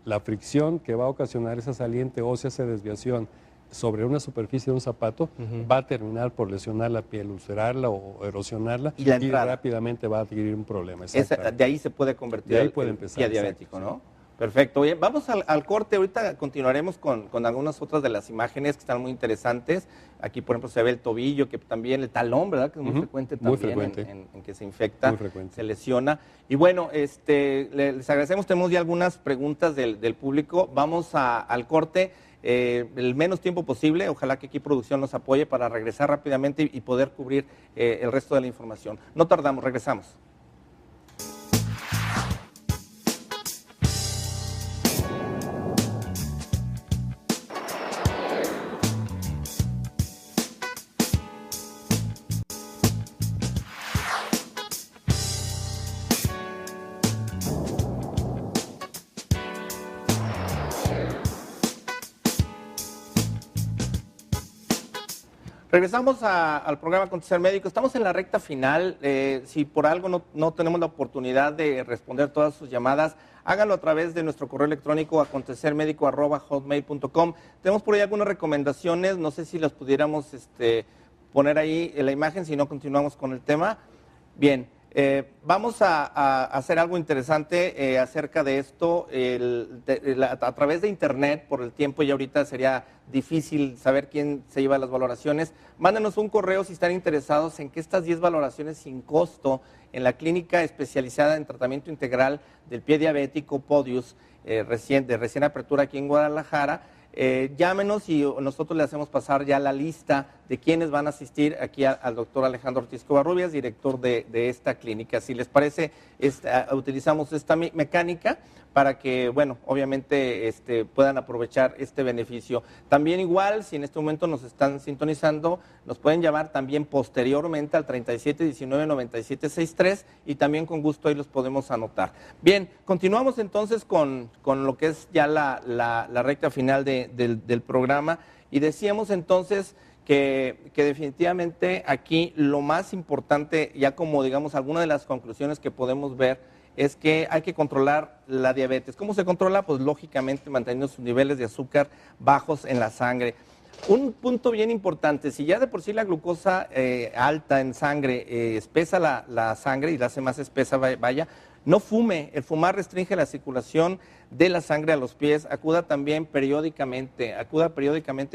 la fricción que va a ocasionar esa saliente ósea, esa desviación sobre una superficie de un zapato, va a terminar por lesionar la piel, ulcerarla o erosionarla y rápidamente va a adquirir un problema. De ahí se puede convertir en pie diabético, ¿no? Perfecto. Oye, vamos al corte. Ahorita continuaremos con algunas otras de las imágenes que están muy interesantes. Aquí, por ejemplo, se ve el tobillo, que también el talón, ¿verdad? Que es muy frecuente también en que se infecta, se lesiona. Y bueno, les agradecemos. Tenemos ya algunas preguntas del público. Vamos al corte. El menos tiempo posible. Ojalá que aquí producción nos apoye para regresar rápidamente y poder cubrir el resto de la información. No tardamos, regresamos. Regresamos al programa Acontecer Médico. Estamos en la recta final. Si por algo no tenemos la oportunidad de responder todas sus llamadas, háganlo a través de nuestro correo electrónico acontecermedico@hotmail.com. Tenemos por ahí algunas recomendaciones. No sé si las pudiéramos poner ahí en la imagen, si no continuamos con el tema. Bien. Vamos a hacer algo interesante acerca de esto a través de internet. Por el tiempo y ahorita sería difícil saber quién se lleva las valoraciones. Mándenos un correo si están interesados en que estas 10 valoraciones sin costo en la clínica especializada en tratamiento integral del pie diabético Podius, de recién apertura aquí en Guadalajara. Llámenos y nosotros le hacemos pasar ya la lista de quienes van a asistir aquí al doctor Alejandro Ortiz Covarrubias, director de esta clínica. Si les parece, utilizamos esta mecánica para que, bueno, obviamente puedan aprovechar este beneficio. También igual, si en este momento nos están sintonizando, nos pueden llamar también posteriormente al 3719-9763 y también con gusto ahí los podemos anotar. Bien, continuamos entonces con lo que es ya la recta final del programa y decíamos entonces que definitivamente aquí lo más importante, ya como digamos alguna de las conclusiones que podemos ver, es que hay que controlar la diabetes. ¿Cómo se controla? Pues lógicamente manteniendo sus niveles de azúcar bajos en la sangre. Un punto bien importante, si ya de por sí la glucosa alta en sangre espesa la sangre y la hace más espesa, vaya, no fume. El fumar restringe la circulación de la sangre a los pies. Acuda periódicamente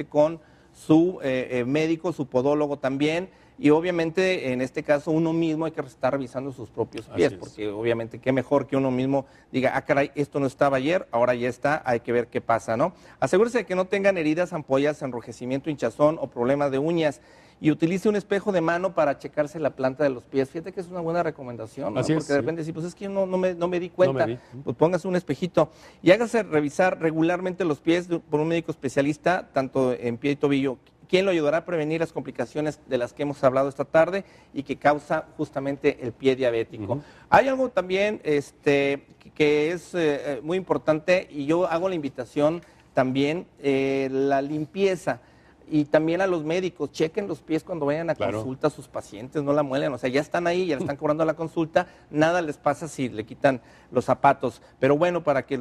con su médico, su podólogo también. Y obviamente en este caso uno mismo hay que estar revisando sus propios pies, porque obviamente qué mejor que uno mismo diga, ah caray, esto no estaba ayer, ahora ya está, hay que ver qué pasa, ¿no? Asegúrese de que no tengan heridas, ampollas, enrojecimiento, hinchazón o problemas de uñas. Y utilice un espejo de mano para checarse la planta de los pies. Fíjate que es una buena recomendación, ¿no? Porque de repente sí, pues es que no me di cuenta. Pues póngase un espejito y hágase revisar regularmente los pies por un médico especialista, tanto en pie y tobillo, quien lo ayudará a prevenir las complicaciones de las que hemos hablado esta tarde y que causa justamente el pie diabético. Hay algo también que es muy importante y yo hago la invitación también, la limpieza. Y también a los médicos, chequen los pies cuando vayan a consulta a sus pacientes, no la muelen, o sea, ya están ahí, ya le están cobrando la consulta, nada les pasa si le quitan los zapatos. Pero bueno, para que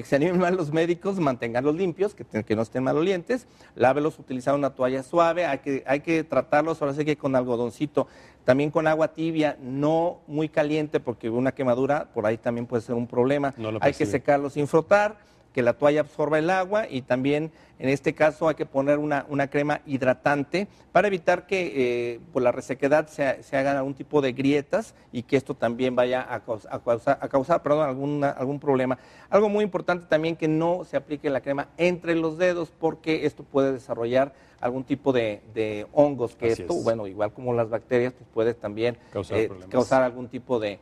se animen más los médicos, manténganlos limpios, que no estén malolientes, lávelos utilizando una toalla suave, hay que tratarlos, ahora sí que con algodoncito, también con agua tibia, no muy caliente, porque una quemadura por ahí también puede ser un problema. Hay que secarlos sin frotar, que la toalla absorba el agua y también en este caso hay que poner una crema hidratante para evitar que por la resequedad se hagan algún tipo de grietas y que esto también vaya a causar algún problema. Algo muy importante también que no se aplique la crema entre los dedos porque esto puede desarrollar algún tipo de hongos, que bueno, igual como las bacterias, pues puede también causar algún tipo de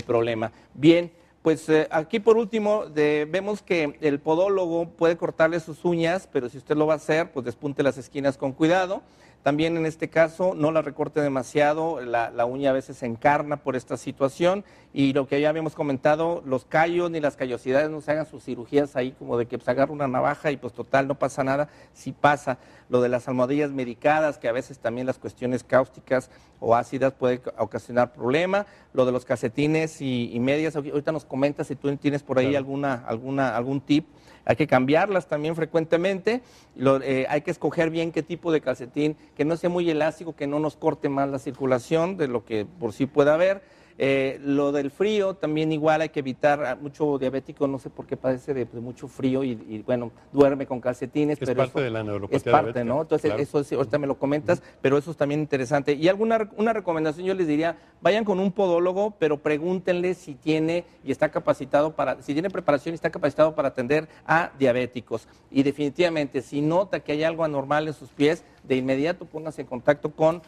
problema. Bien. Pues aquí por último vemos que el podólogo puede cortarle sus uñas, pero si usted lo va a hacer, pues despunte las esquinas con cuidado. También en este caso no la recorte demasiado, la uña a veces se encarna por esta situación y lo que ya habíamos comentado, los callos ni las callosidades no se hagan sus cirugías ahí como de que pues agarra una navaja y pues total no pasa nada, sí pasa. Lo de las almohadillas medicadas, que a veces también las cuestiones cáusticas o ácidas puede ocasionar problema. Lo de los calcetines y medias, ahorita nos comentas si tú tienes por ahí algún tip. Hay que cambiarlas también frecuentemente, hay que escoger bien qué tipo de calcetín, que no sea muy elástico, que no nos corte más la circulación de lo que por sí pueda haber. Lo del frío también igual hay que evitar, mucho diabético no sé por qué padece de mucho frío y bueno, duerme con calcetines. Es parte eso de la neuropatía es parte, diabética, ¿no? Entonces eso sí, ahorita me lo comentas, pero eso es también interesante. Y una recomendación yo les diría, vayan con un podólogo, pero pregúntenle si tiene y está capacitado si tiene preparación y está capacitado para atender a diabéticos. Y definitivamente, si nota que hay algo anormal en sus pies, de inmediato póngase en contacto con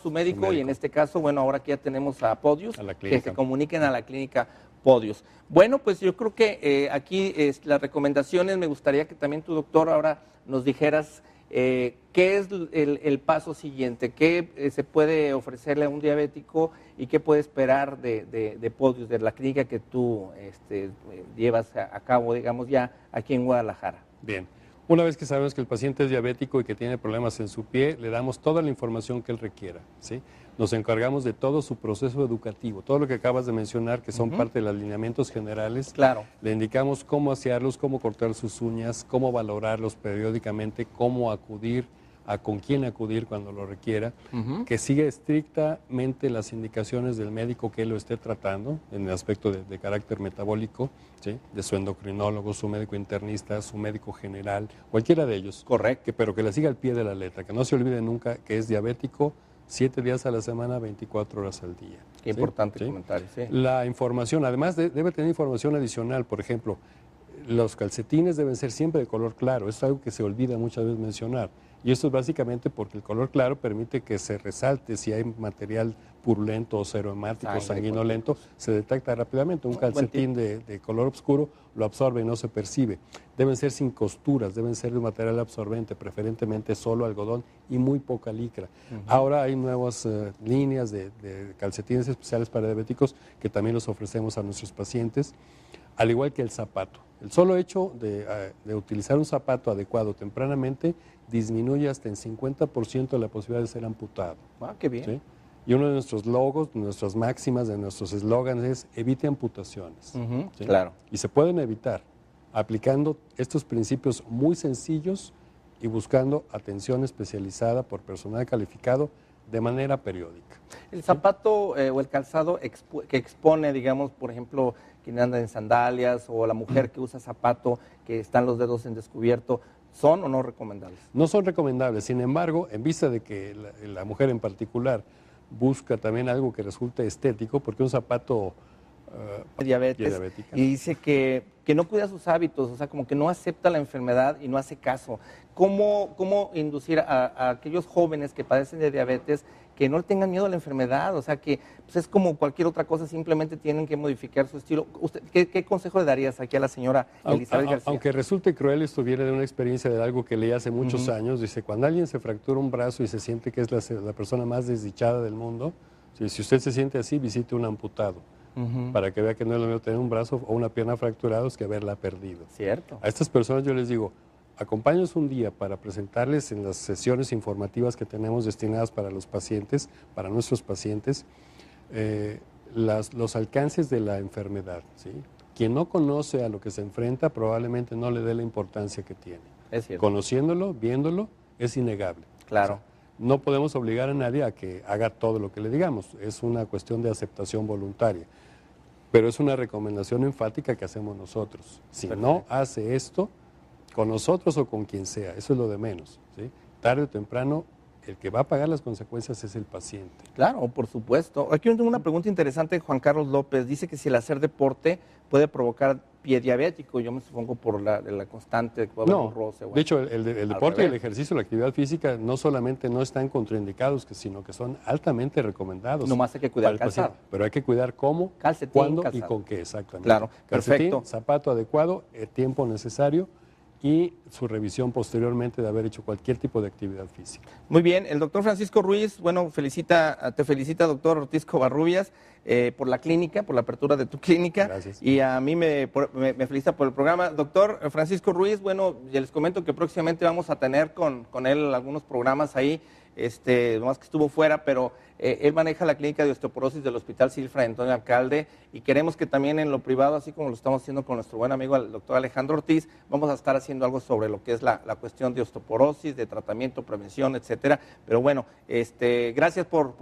su médico y en este caso, bueno, ahora que ya tenemos a Podius, que se comuniquen a la clínica Podius. Bueno, pues yo creo que aquí las recomendaciones, me gustaría que también tu doctor ahora nos dijeras qué es el paso siguiente, qué se puede ofrecerle a un diabético y qué puede esperar de Podius, de la clínica que tú llevas a cabo, digamos, ya aquí en Guadalajara. Bien. Una vez que sabemos que el paciente es diabético y que tiene problemas en su pie, le damos toda la información que él requiera, ¿sí? Nos encargamos de todo su proceso educativo, todo lo que acabas de mencionar, que son parte de los lineamientos generales. Claro. Le indicamos cómo asearlos, cómo cortar sus uñas, cómo valorarlos periódicamente, cómo acudir, con quién acudir cuando lo requiera, que siga estrictamente las indicaciones del médico que él lo esté tratando en el aspecto de carácter metabólico, ¿sí? De su endocrinólogo, su médico internista, su médico general, cualquiera de ellos. Correcto. Pero que le siga al pie de la letra, que no se olvide nunca que es diabético 7 días a la semana, 24 horas al día. Qué importante comentario, sí. La información, además debe tener información adicional, por ejemplo, los calcetines deben ser siempre de color claro, eso es algo que se olvida muchas veces mencionar. Y esto es básicamente porque el color claro permite que se resalte si hay material purulento o serohemático o sanguinolento, se detecta rápidamente. Un calcetín de color oscuro lo absorbe y no se percibe. Deben ser sin costuras, deben ser de un material absorbente, preferentemente solo algodón y muy poca licra. Ahora hay nuevas líneas de calcetines especiales para diabéticos que también los ofrecemos a nuestros pacientes, al igual que el zapato. El solo hecho de utilizar un zapato adecuado tempranamente disminuye hasta en 50% la posibilidad de ser amputado. Ah, qué bien. ¿Sí? Y uno de nuestros logos, nuestras máximas, de nuestros eslóganes es evite amputaciones. ¿Sí? Claro. Y se pueden evitar aplicando estos principios muy sencillos y buscando atención especializada por personal calificado de manera periódica. El zapato o el calzado que expone, digamos, por ejemplo, quien anda en sandalias o la mujer que usa zapato que están los dedos en descubierto, ¿son o no recomendables? No son recomendables, sin embargo, en vista de que la mujer en particular busca también algo que resulte estético, porque un zapato diabetes, y dice que no cuida sus hábitos, o sea, como que no acepta la enfermedad y no hace caso. ¿Cómo inducir a aquellos jóvenes que padecen de diabetes que no tengan miedo a la enfermedad? O sea, que pues es como cualquier otra cosa, simplemente tienen que modificar su estilo. ¿Usted, qué consejo le darías aquí a la señora Elizabeth García? Aunque resulte cruel, esto viene de una experiencia de algo que leí hace muchos años. Dice, cuando alguien se fractura un brazo y se siente que es la persona más desdichada del mundo, si usted se siente así, visite un amputado. Para que vea que no es lo mismo tener un brazo o una pierna fracturados que haberla perdido. Cierto. A estas personas yo les digo, acompáñanos un día para presentarles en las sesiones informativas que tenemos destinadas para los pacientes, para nuestros pacientes, los alcances de la enfermedad, ¿sí? Quien no conoce a lo que se enfrenta probablemente no le dé la importancia que tiene. Es cierto. Conociéndolo, viéndolo, es innegable. Claro. O sea, no podemos obligar a nadie a que haga todo lo que le digamos, es una cuestión de aceptación voluntaria. Pero es una recomendación enfática que hacemos nosotros. Si no hace esto, con nosotros o con quien sea, eso es lo de menos, ¿sí? Tarde o temprano, el que va a pagar las consecuencias es el paciente. Claro, por supuesto. Aquí tengo una pregunta interesante de Juan Carlos López. Dice que si el hacer deporte puede provocar pie diabético. Yo me supongo por la constante. No, roce, de hecho, el deporte y el ejercicio, la actividad física, no solamente no están contraindicados, sino que son altamente recomendados. Nomás hay que cuidar el calzado. Pero hay que cuidar cómo, calcetín, cuándo calzado. Y con qué, exactamente. Claro, calcetín, perfecto. Zapato adecuado, el tiempo necesario y su revisión posteriormente de haber hecho cualquier tipo de actividad física. Muy bien, el doctor Francisco Ruiz, bueno, te felicita, doctor Ortiz Covarrubias, por la clínica, por la apertura de tu clínica. Gracias. Y a mí me felicita por el programa. Doctor Francisco Ruiz, bueno, ya les comento que próximamente vamos a tener con él algunos programas ahí, nomás que estuvo fuera, pero él maneja la clínica de osteoporosis del Hospital Civil Fray Antonio Alcalde y queremos que también en lo privado, así como lo estamos haciendo con nuestro buen amigo el doctor Alejandro Ortiz, vamos a estar haciendo algo sobre lo que es la cuestión de osteoporosis, de tratamiento, prevención, etcétera. Pero bueno, gracias por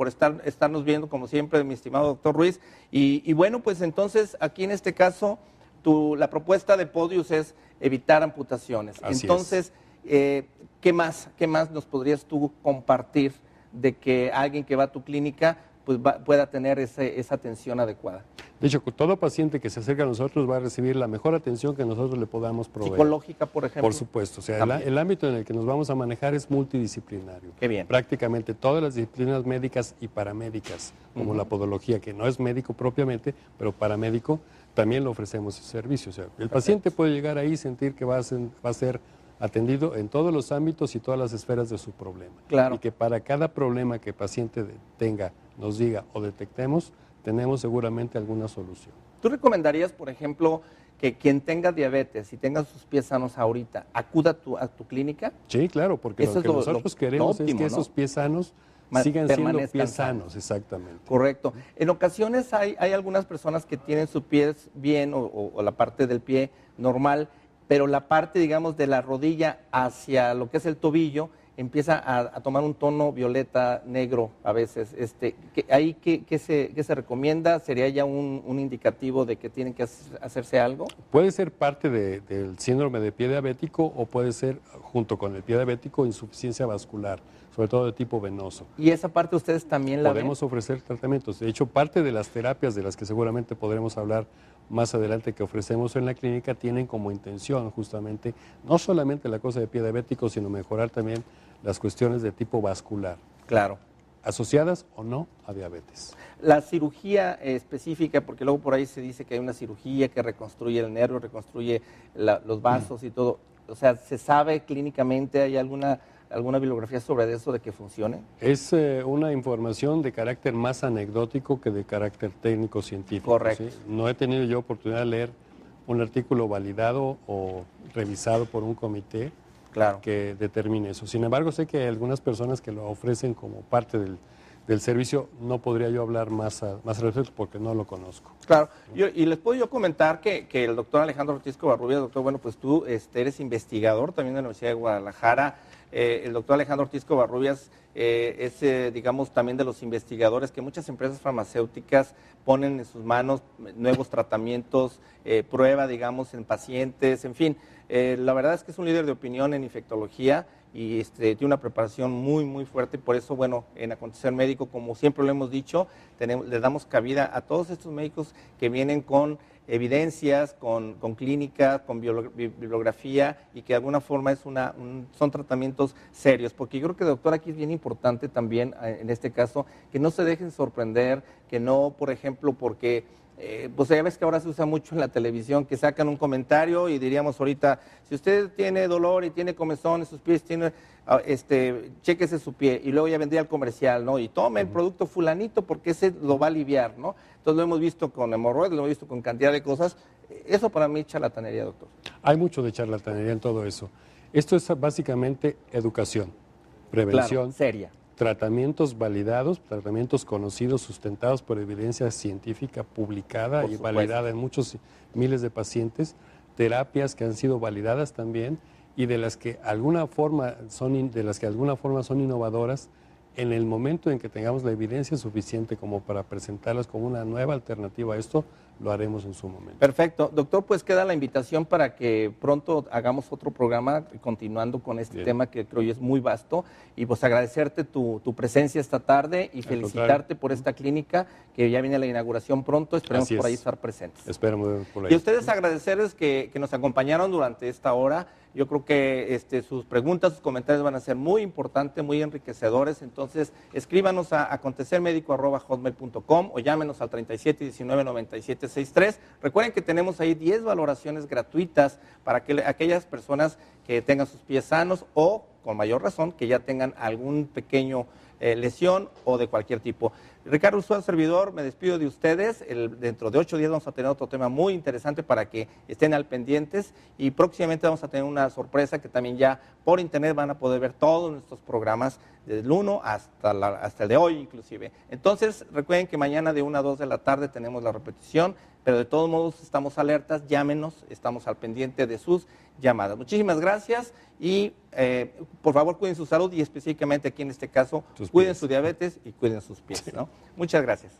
estarnos viendo como siempre, mi estimado doctor Ruiz. Y bueno, pues entonces aquí en este caso la propuesta de Podius es evitar amputaciones. Así entonces, ¿qué más nos podrías tú compartir de que alguien que va a tu clínica pues pueda tener esa atención adecuada? De hecho, todo paciente que se acerca a nosotros va a recibir la mejor atención que nosotros le podamos proveer. ¿Psicológica, por ejemplo? Por supuesto. O sea, el ámbito en el que nos vamos a manejar es multidisciplinario. Qué bien. Prácticamente todas las disciplinas médicas y paramédicas, como la podología, que no es médico propiamente, pero paramédico, también le ofrecemos ese servicio. O sea, el paciente puede llegar ahí y sentir que va a ser atendido en todos los ámbitos y todas las esferas de su problema. Claro. Y que para cada problema que el paciente tenga, nos diga o detectemos, tenemos seguramente alguna solución. ¿Tú recomendarías, por ejemplo, que quien tenga diabetes y tenga sus pies sanos ahorita, acuda a tu clínica? Sí, claro, porque Eso lo es que nosotros queremos óptimo, es que ¿no? esos pies sanos sigan siendo Permanezcan pies sanos, exactamente. Correcto. En ocasiones hay algunas personas que tienen sus pies bien o la parte del pie normal, pero la parte, digamos, de la rodilla hacia lo que es el tobillo empieza a tomar un tono violeta, negro a veces. ¿Qué se recomienda? ¿Sería ya un indicativo de que tienen que hacerse algo? Puede ser parte del síndrome de pie diabético o puede ser, junto con el pie diabético, insuficiencia vascular, sobre todo de tipo venoso. ¿Y esa parte ustedes también la ven? Podemos ofrecer tratamientos. De hecho, parte de las terapias de las que seguramente podremos hablar más adelante que ofrecemos en la clínica tienen como intención justamente no solamente la cosa de pie diabético, sino mejorar también las cuestiones de tipo vascular. Claro. Asociadas o no a diabetes. La cirugía específica, porque luego por ahí se dice que hay una cirugía que reconstruye el nervio, reconstruye los vasos y todo. O sea, ¿se sabe clínicamente, hay alguna bibliografía sobre eso de que funcione? Es una información de carácter más anecdótico que de carácter técnico-científico. Correcto. ¿Sí? No he tenido yo oportunidad de leer un artículo validado o revisado por un comité que determine eso. Sin embargo, sé que hay algunas personas que lo ofrecen como parte del servicio. No podría yo hablar más al respecto porque no lo conozco. Claro, y les puedo yo comentar que el doctor Alejandro Ortiz Covarrubias, doctor, bueno, pues tú eres investigador también de la Universidad de Guadalajara. El doctor Alejandro Ortiz Covarrubias es, digamos, también de los investigadores que muchas empresas farmacéuticas ponen en sus manos nuevos tratamientos, prueba, digamos, en pacientes, en fin. La verdad es que es un líder de opinión en infectología y tiene una preparación muy, muy fuerte. Por eso, bueno, en Acontecer Médico, como siempre lo hemos dicho, le damos cabida a todos estos médicos que vienen con evidencias, con clínicas, con bibliografía y que de alguna forma son tratamientos serios. Porque yo creo que, doctor, aquí es bien importante también, en este caso, que no se dejen sorprender, que no, por ejemplo, porque pues ya ves que ahora se usa mucho en la televisión, que sacan un comentario y diríamos ahorita, si usted tiene dolor y tiene comezón en sus pies, chéquese su pie, y luego ya vendría el comercial, ¿no? Y tome el producto fulanito porque ese lo va a aliviar, ¿no? Entonces lo hemos visto con hemorroides, lo hemos visto con cantidad de cosas. Eso para mí es charlatanería, doctor. Hay mucho de charlatanería en todo eso. Esto es básicamente educación, prevención, claro, seria. Tratamientos validados, tratamientos conocidos, sustentados por evidencia científica publicada y validada en muchos miles de pacientes, terapias que han sido validadas también y de las que de alguna forma son innovadoras. En el momento en que tengamos la evidencia suficiente como para presentarlas como una nueva alternativa a esto, lo haremos en su momento. Perfecto. Doctor, pues queda la invitación para que pronto hagamos otro programa continuando con este tema que creo yo es muy vasto y pues agradecerte tu presencia esta tarde y felicitarte por esta clínica que ya viene la inauguración pronto. Esperemos por ahí estar presentes. Esperemos por ahí. Y a ustedes agradecerles que nos acompañaron durante esta hora. Yo creo que sus preguntas, sus comentarios van a ser muy importantes, muy enriquecedores. Entonces, escríbanos a acontecermedico@hotmail.com o llámenos al 3719-9763. Recuerden que tenemos ahí 10 valoraciones gratuitas para que aquellas personas que tengan sus pies sanos o, con mayor razón, que ya tengan algún pequeño lesión o de cualquier tipo. Ricardo Ursúa, servidor, me despido de ustedes. Dentro de 8 días vamos a tener otro tema muy interesante para que estén al pendientes y próximamente vamos a tener una sorpresa que también ya por internet van a poder ver todos nuestros programas desde el 1 hasta el de hoy inclusive. Entonces recuerden que mañana de 1 a 2 de la tarde tenemos la repetición, pero de todos modos estamos alertas, llámenos, estamos al pendiente de sus llamadas. Muchísimas gracias y por favor cuiden su salud y específicamente aquí en este caso cuiden su diabetes y cuiden sus pies, ¿no? Muchas gracias.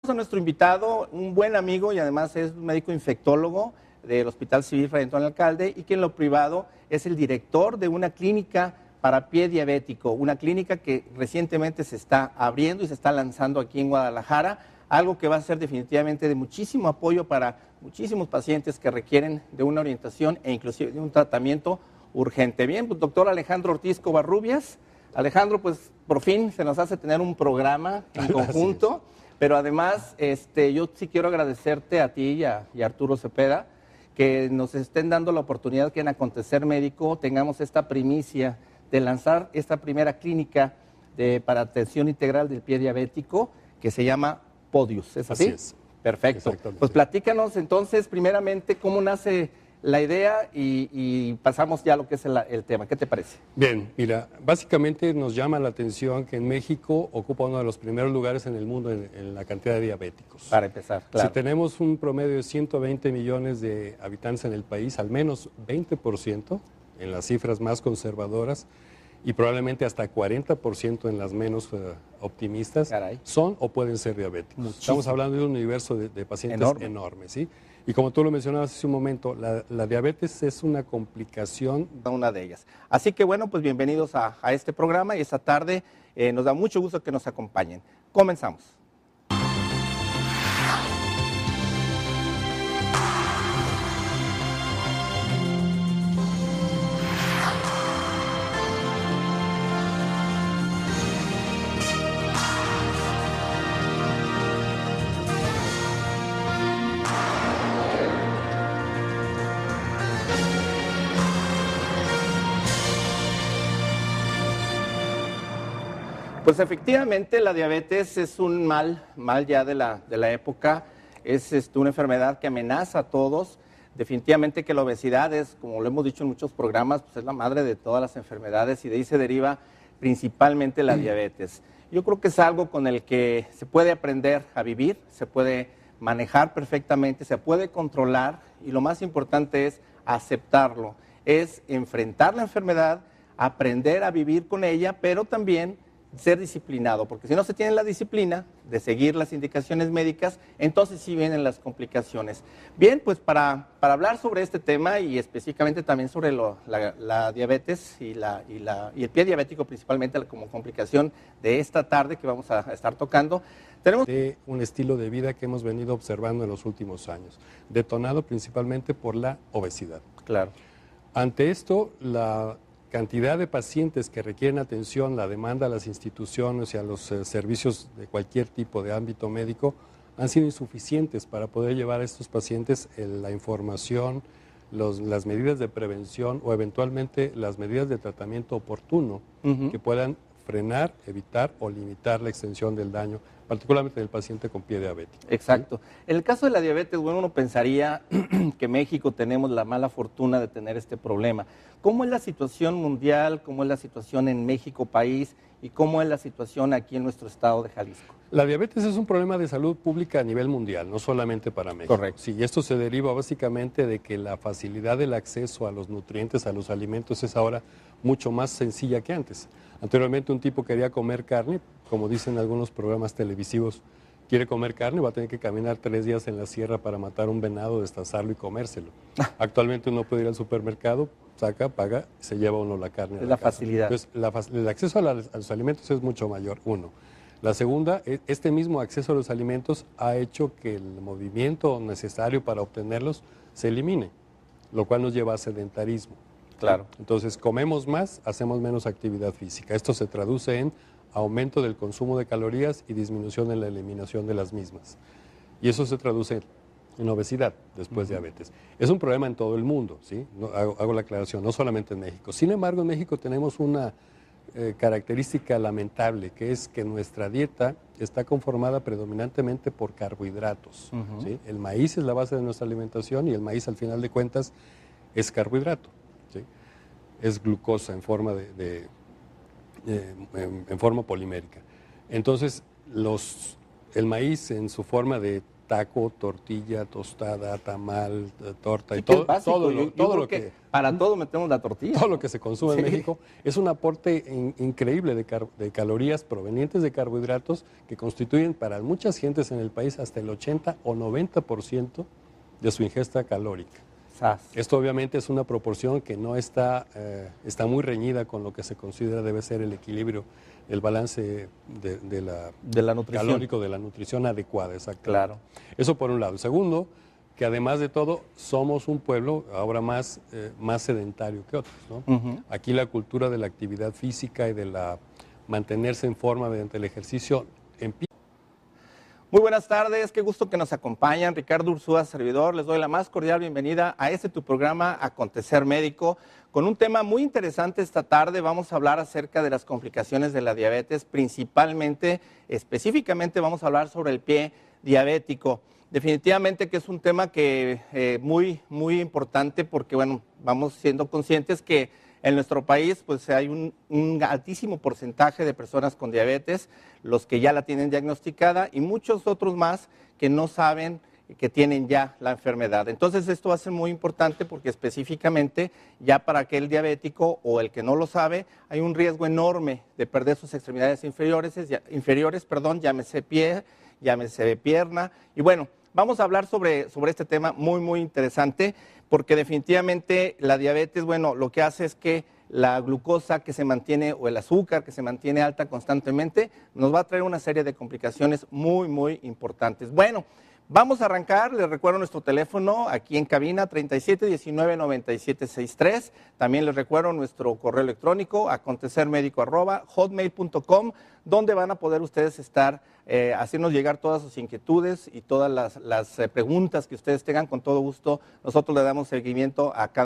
A nuestro invitado, un buen amigo y además es un médico infectólogo del Hospital Civil Fray Antonio Alcalde y que en lo privado es el director de una clínica para pie diabético, una clínica que recientemente se está abriendo y se está lanzando aquí en Guadalajara, algo que va a ser definitivamente de muchísimo apoyo para muchísimos pacientes que requieren de una orientación e inclusive de un tratamiento urgente. Bien, pues doctor Alejandro Ortiz Covarrubias. Alejandro, pues por fin se nos hace tener un programa en conjunto, pero además yo sí quiero agradecerte a ti y a Arturo Cepeda que nos estén dando la oportunidad que en Acontecer Médico tengamos esta primicia de lanzar esta primera clínica para atención integral del pie diabético que se llama Podius. ¿Es así? Así es. Perfecto. Pues platícanos entonces primeramente cómo nace la idea y pasamos ya a lo que es el tema. ¿Qué te parece? Bien, mira, básicamente nos llama la atención que en México ocupa uno de los primeros lugares en el mundo en la cantidad de diabéticos. Para empezar, claro. Si tenemos un promedio de 120 millones de habitantes en el país, al menos 20% en las cifras más conservadoras y probablemente hasta 40% en las menos optimistas, son o pueden ser diabéticos. Muchísimo. Estamos hablando de un universo de pacientes enorme, ¿sí? Y como tú lo mencionabas hace un momento, la diabetes es una complicación. Una de ellas. Así que bueno, pues bienvenidos a este programa y esta tarde nos da mucho gusto que nos acompañen. Comenzamos. Pues efectivamente la diabetes es un mal ya de la época, es una enfermedad que amenaza a todos. Definitivamente que la obesidad es, como lo hemos dicho en muchos programas, pues es la madre de todas las enfermedades y de ahí se deriva principalmente la diabetes. Yo creo que es algo con el que se puede aprender a vivir, se puede manejar perfectamente, se puede controlar y lo más importante es aceptarlo, es enfrentar la enfermedad, aprender a vivir con ella, pero también ser disciplinado, porque si no se tiene la disciplina de seguir las indicaciones médicas, entonces sí vienen las complicaciones. Bien, pues para hablar sobre este tema y específicamente también sobre la diabetes y el pie diabético principalmente como complicación de esta tarde que vamos a estar tocando, tenemos un estilo de vida que hemos venido observando en los últimos años, detonado principalmente por la obesidad. Claro. Ante esto, la cantidad de pacientes que requieren atención, la demanda a las instituciones y a los servicios de cualquier tipo de ámbito médico han sido insuficientes para poder llevar a estos pacientes la información, las medidas de prevención o eventualmente las medidas de tratamiento oportuno que puedan frenar, evitar o limitar la extensión del daño, particularmente del paciente con pie diabético. Exacto. En el caso de la diabetes, bueno, uno pensaría que México tenemos la mala fortuna de tener este problema. ¿Cómo es la situación mundial? ¿Cómo es la situación en México, país? ¿Y cómo es la situación aquí en nuestro estado de Jalisco? La diabetes es un problema de salud pública a nivel mundial, no solamente para México. Correcto. Sí, y esto se deriva básicamente de que la facilidad del acceso a los nutrientes, a los alimentos, es ahora mucho más sencilla que antes. Anteriormente un tipo quería comer carne, como dicen algunos programas televisivos, quiere comer carne, va a tener que caminar 3 días en la sierra para matar un venado, destazarlo y comérselo. Actualmente uno puede ir al supermercado, saca, paga, se lleva uno la carne. Es la facilidad. Entonces, el acceso a los alimentos es mucho mayor, uno. La segunda, este mismo acceso a los alimentos ha hecho que el movimiento necesario para obtenerlos se elimine, lo cual nos lleva a sedentarismo. Claro. Entonces, comemos más, hacemos menos actividad física. Esto se traduce en aumento del consumo de calorías y disminución en la eliminación de las mismas. Y eso se traduce en obesidad, después diabetes. Es un problema en todo el mundo, ¿sí? No, hago la aclaración, no solamente en México. Sin embargo, en México tenemos una característica lamentable, que es que nuestra dieta está conformada predominantemente por carbohidratos. ¿Sí? El maíz es la base de nuestra alimentación y el maíz, al final de cuentas, es carbohidrato. ¿Sí? Es glucosa en forma en forma polimérica. Entonces, el maíz en su forma de taco, tortilla, tostada, tamal, torta, y todo, básico, todo lo que para todo metemos la tortilla. Todo lo que se consume en México es un aporte increíble de calorías provenientes de carbohidratos que constituyen para muchas gentes en el país hasta el 80 o 90% de su ingesta calórica. Esto obviamente es una proporción que no está muy reñida con lo que se considera debe ser el equilibrio, el balance de la nutrición. Calórico de la nutrición adecuada, exactamente. Claro. Eso por un lado. Segundo, que además de todo somos un pueblo ahora más sedentario que otros, ¿no? Aquí la cultura de la actividad física y de la mantenerse en forma mediante el ejercicio empieza. Muy buenas tardes, qué gusto que nos acompañan. Ricardo Ursúa, servidor, les doy la más cordial bienvenida a tu programa Acontecer Médico, con un tema muy interesante esta tarde. Vamos a hablar acerca de las complicaciones de la diabetes, específicamente vamos a hablar sobre el pie diabético. Definitivamente que es un tema que muy importante porque, bueno, vamos siendo conscientes que en nuestro país pues hay un altísimo porcentaje de personas con diabetes, los que ya la tienen diagnosticada y muchos otros más que no saben que tienen ya la enfermedad. Entonces esto va a ser muy importante porque específicamente ya para aquel diabético o el que no lo sabe, hay un riesgo enorme de perder sus extremidades inferiores, llámese pie, llámese pierna. Y bueno, vamos a hablar sobre este tema muy interesante, porque definitivamente la diabetes, bueno, lo que hace es que la glucosa que se mantiene o el azúcar que se mantiene alta constantemente nos va a traer una serie de complicaciones muy importantes. Bueno, vamos a arrancar. Les recuerdo nuestro teléfono aquí en cabina 3719-9763. También les recuerdo nuestro correo electrónico acontecermedico@hotmail.com, donde van a poder ustedes estar hacernos llegar todas sus inquietudes y todas las preguntas que ustedes tengan. Con todo gusto nosotros le damos seguimiento a cada